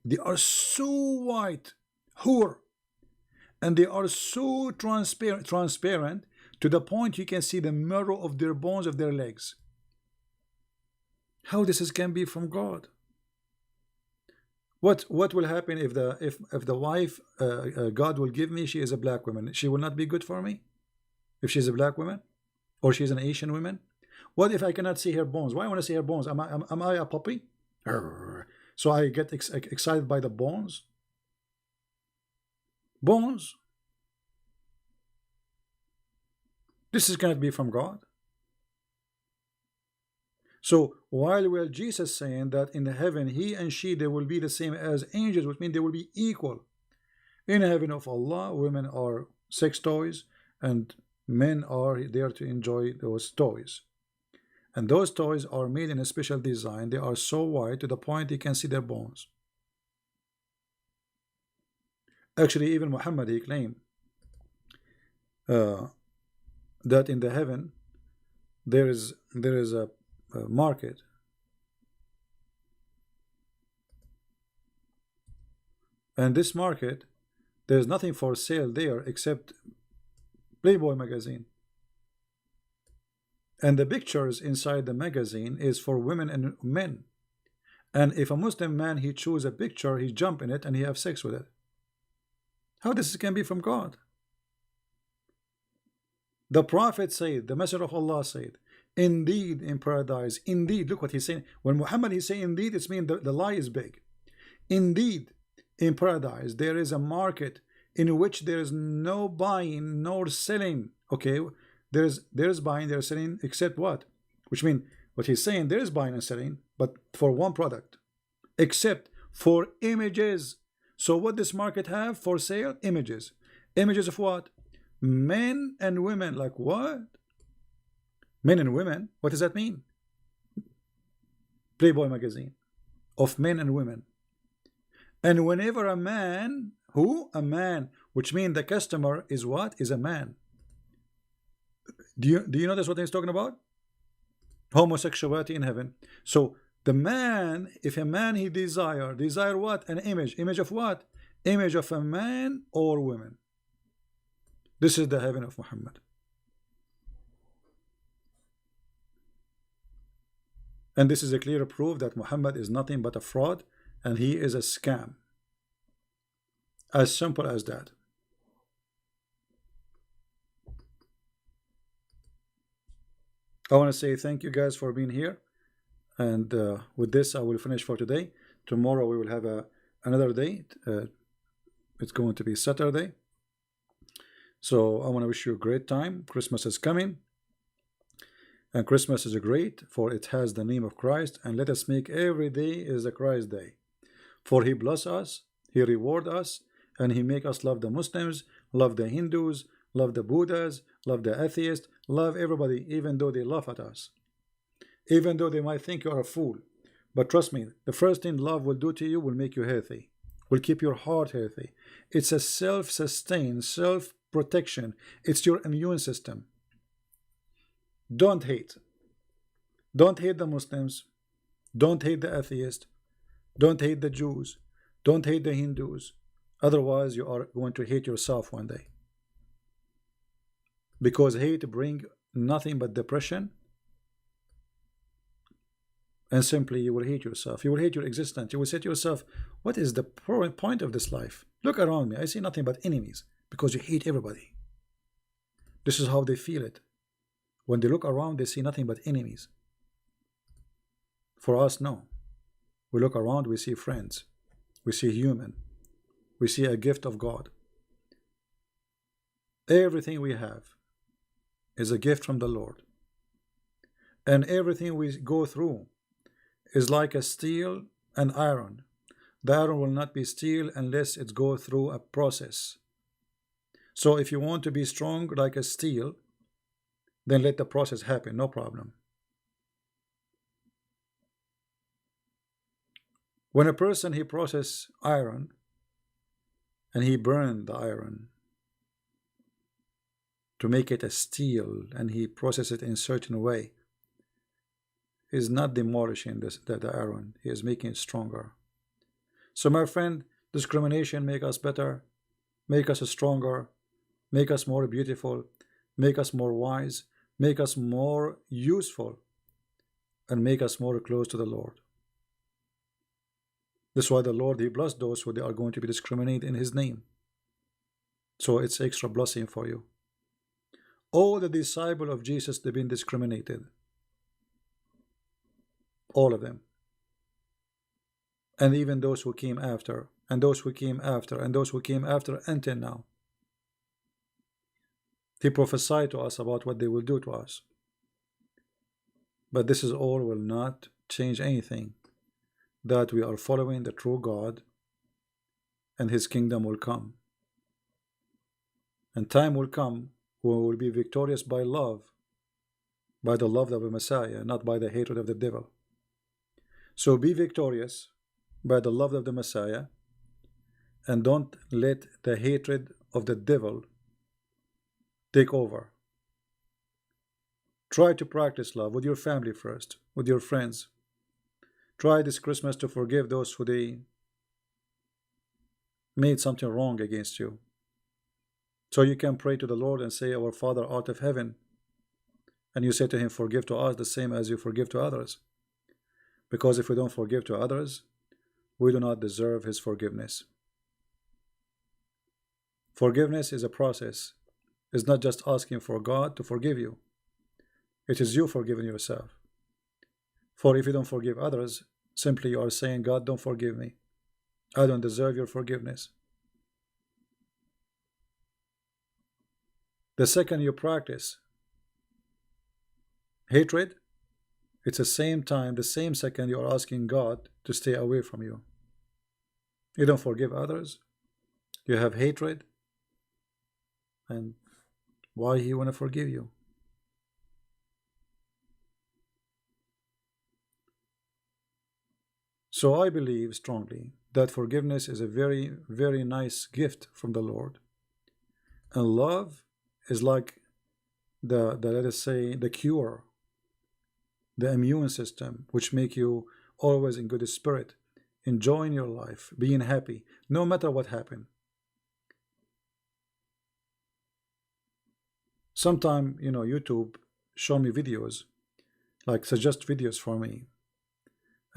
they are so white, hoor, and they are so transparent to the point you can see the marrow of their bones of their legs. How this can be from God? What will happen if the wife God will give me, she is a black woman? She will not be good for me if she's a black woman, or she's an Asian woman. What if I cannot see her bones? Why I want to see her bones? Am I a puppy? So I get excited by the bones. Bones. This is cannot be from God. So while Jesus saying that in the heaven he and she they will be the same as angels, which means they will be equal. In the heaven of Allah, women are sex toys and men are there to enjoy those toys. And those toys are made in a special design. They are so white to the point you can see their bones. Actually, even Muhammad, he claimed that in the heaven there is a market, and this market, there's nothing for sale there except Playboy magazine, and the pictures inside the magazine is for women and men. And if a Muslim man he choose a picture, he jump in it and he have sex with it. How this can be from God? The Prophet said, the Messenger of Allah said, indeed in paradise, indeed, look what he's saying. When Muhammad he say indeed, it's mean the lie is big. Indeed in paradise there is a market in which there is no buying nor selling. Okay, there's buying, there's selling, except what? Which means what he's saying, there is buying and selling, but for one product, except for images. So what this market have for sale? Images. Images of what? Men and women. Like what? Men and women? What does that mean? Playboy magazine of men and women. And whenever a man, who? A man, which means the customer is what? Is a man. Do you notice what he's talking about? Homosexuality in heaven. So the man, if a man he desire what? An image. Image of what? Image of a man or woman. This is the heaven of Muhammad. And this is a clear proof that Muhammad is nothing but a fraud and he is a scam. As simple as that. I want to say thank you guys for being here. And with this, I will finish for today. Tomorrow we will have another day. It's going to be Saturday. So I want to wish you a great time. Christmas is coming. And Christmas is great, for it has the name of Christ. And let us make every day is a Christ day. For he bless us, he reward us, and he make us love the Muslims, love the Hindus, love the Buddhas, love the atheists, love everybody, even though they laugh at us. Even though they might think you are a fool. But trust me, the first thing love will do to you will make you healthy. Will keep your heart healthy. It's a self-sustained, self-protection. It's your immune system. Don't hate. Don't hate the Muslims. Don't hate the atheists. Don't hate the Jews. Don't hate the Hindus. Otherwise, you are going to hate yourself one day. Because hate brings nothing but depression. And simply you will hate yourself. You will hate your existence. You will say to yourself, what is the point of this life? Look around me. I see nothing but enemies. Because you hate everybody. This is how they feel it. When they look around, they see nothing but enemies. For us, no. We look around, we see friends. We see human. We see a gift of God. Everything we have is a gift from the Lord. And everything we go through is like a steel and iron. The iron will not be steel unless it goes through a process. So if you want to be strong like a steel, then let the process happen, no problem. When a person he process iron and he burned the iron to make it a steel and he process it in a certain way, he is not demolishing the iron, he is making it stronger. So my friend, discrimination make us better, make us stronger, make us more beautiful, make us more wise, make us more useful, and make us more close to the Lord. That's why the Lord, he blessed those who they are going to be discriminated in his name. So it's extra blessing for you. All the disciples of Jesus, they've been discriminated. All of them. And even those who came after, and those who came after, and those who came after until now. He prophesied to us about what they will do to us. But this is all will not change anything. That we are following the true God and his kingdom will come. And time will come when we will be victorious by love, by the love of the Messiah, not by the hatred of the devil. So be victorious by the love of the Messiah, and don't let the hatred of the devil take over. Try to practice love with your family first, with your friends. Try this Christmas to forgive those who they made something wrong against you. So you can pray to the Lord and say, Our Father art of heaven. And you say to him, forgive to us the same as you forgive to others. Because if we don't forgive to others, we do not deserve his forgiveness. Forgiveness is a process. It's not just asking for God to forgive you. It is you forgiving yourself. For if you don't forgive others, simply you are saying, God, don't forgive me. I don't deserve your forgiveness. The second you practice hatred, it's the same time, the same second you are asking God to stay away from you. You don't forgive others. You have hatred. And why he want to forgive you? So I believe strongly that forgiveness is a very, very nice gift from the Lord. And love is like the let us say, the cure, the immune system, which make you always in good spirit, enjoying your life, being happy, no matter what happened. Sometime, YouTube show me videos, like suggest videos for me.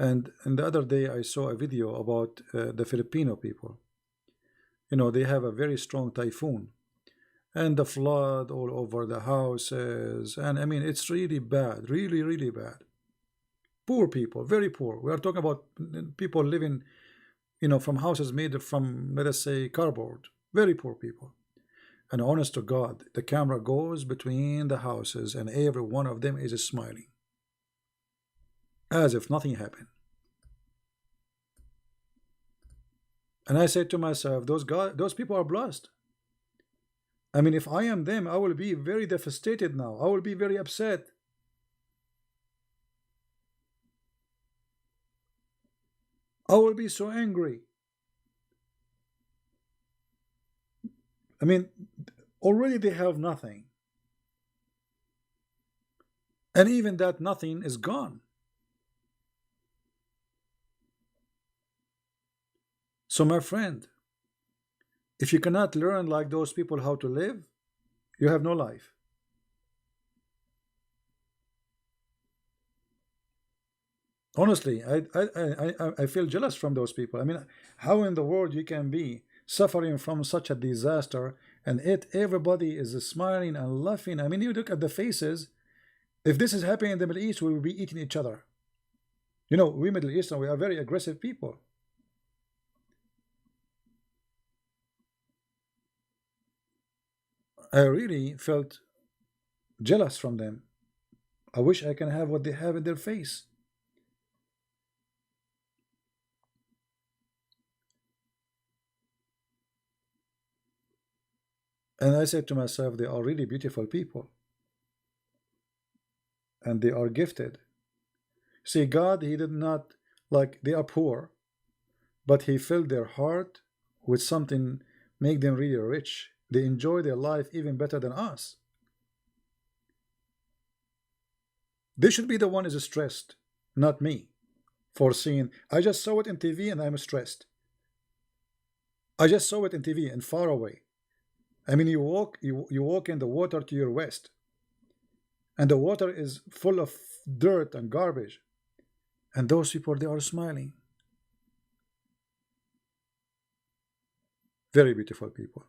And the other day I saw a video about the Filipino people. They have a very strong typhoon. And the flood all over the houses. And I mean, it's really bad. Really, really bad. Poor people. Very poor. We are talking about people living, from houses made from, let us say, cardboard. Very poor people. And honest to God, the camera goes between the houses and every one of them is smiling. As if nothing happened. And I said to myself, those people are blessed. I mean, if I am them, I will be very devastated now. I will be very upset. I will be so angry. I mean, already they have nothing. And even that nothing is gone. So my friend, if you cannot learn like those people how to live, you have no life. Honestly, I feel jealous from those people. I mean, how in the world you can be suffering from such a disaster and everybody is smiling and laughing? I mean, you look at the faces. If this is happening in the Middle East, we will be eating each other. We Middle Eastern, we are very aggressive people. I really felt jealous from them. I wish I can have what they have in their face. And I said to myself, they are really beautiful people. And they are gifted. See, God, he did not, like, they are poor. but he filled their heart with something make them really rich. They enjoy their life even better than us. They should be the one is stressed, not me, for seeing. I just saw it in TV and I'm stressed. I just saw it in TV and far away. I mean, you walk in the water to your west, and the water is full of dirt and garbage, and those people, they are smiling. Very beautiful people.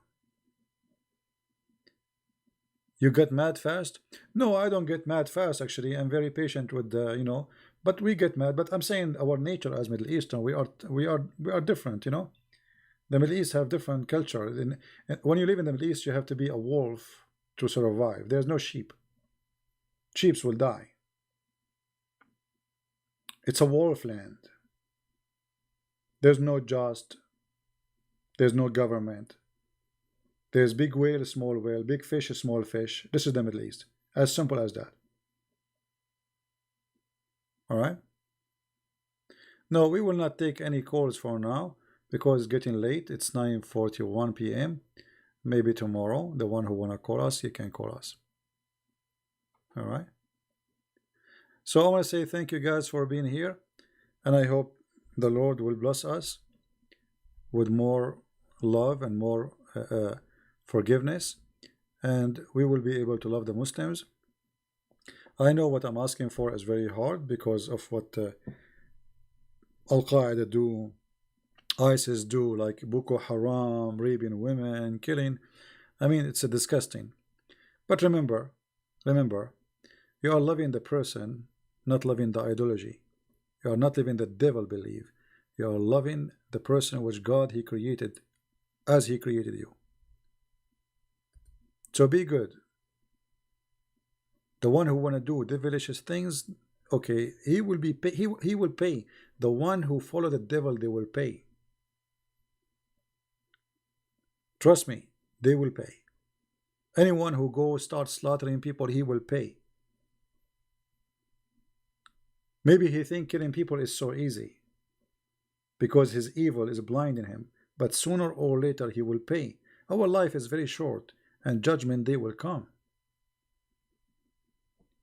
You get mad fast? No, I don't get mad fast. Actually, I'm very patient with the. But we get mad. But I'm saying our nature as Middle Eastern, we are different. The Middle East have different culture. When you live in the Middle East, you have to be a wolf to survive. There's no sheep. Sheep will die. It's a wolf land. There's no just. There's no government. There's big whale, small whale, big fish, small fish. This is the Middle East. As simple as that. All right? No, we will not take any calls for now because it's getting late. It's 9:41 p.m. Maybe tomorrow, the one who want to call us, he can call us. All right? So I want to say thank you guys for being here. And I hope the Lord will bless us with more love and more forgiveness, and we will be able to love the Muslims. I know what I'm asking for is very hard because of what Al-Qaeda do, ISIS do, like Boko Haram, raping women, killing. I mean, it's disgusting. But remember, you are loving the person, not loving the ideology. You are not living the devil believe. You are loving the person which God he created as he created you. So be good. The one who want to do devilish things, okay, he will be pay, he will pay. The one who follow the devil, they will pay. Trust me, they will pay. Anyone who goes start slaughtering people, he will pay. Maybe he think killing people is so easy because his evil is blinding him, but sooner or later he will pay. Our life is very short, and judgment day will come.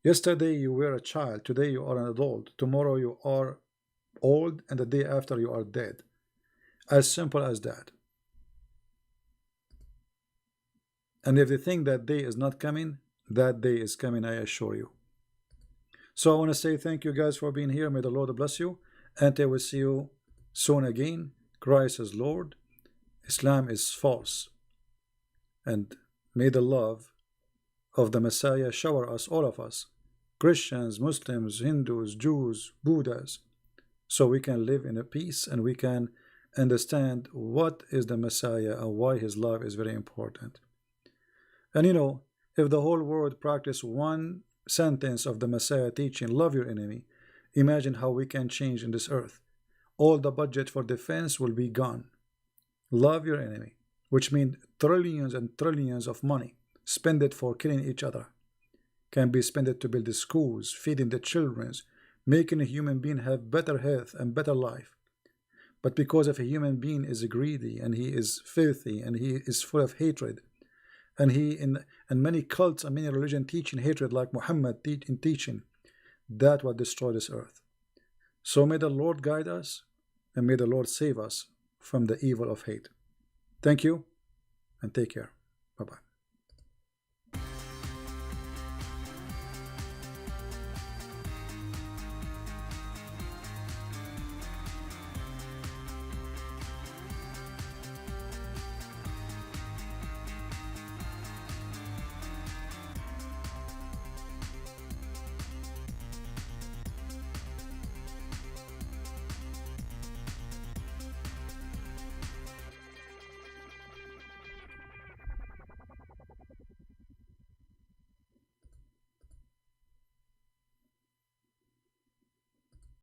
Yesterday you were a child, today you are an adult, tomorrow you are old, and the day after you are dead. As simple as that. And if you think that day is not coming, that day is coming, I assure you. So I want to say thank you guys for being here. May the Lord bless you, and I will see you soon again. Christ is Lord, Islam is false, and may the love of the Messiah shower us, all of us, Christians, Muslims, Hindus, Jews, Buddhas, so we can live in a peace and we can understand what is the Messiah and why his love is very important. And if the whole world practice one sentence of the Messiah teaching, love your enemy, imagine how we can change in this earth. All the budget for defense will be gone. Love your enemy, which means trillions and trillions of money spend it for killing each other can be spent to build the schools, feeding the children, making a human being have better health and better life. But because if a human being is greedy and he is filthy and he is full of hatred, and many cults and many religions teaching hatred like Mohammed in teaching, that will destroy this earth. So may the Lord guide us and may the Lord save us from the evil of hate. Thank you and take care. Bye-bye.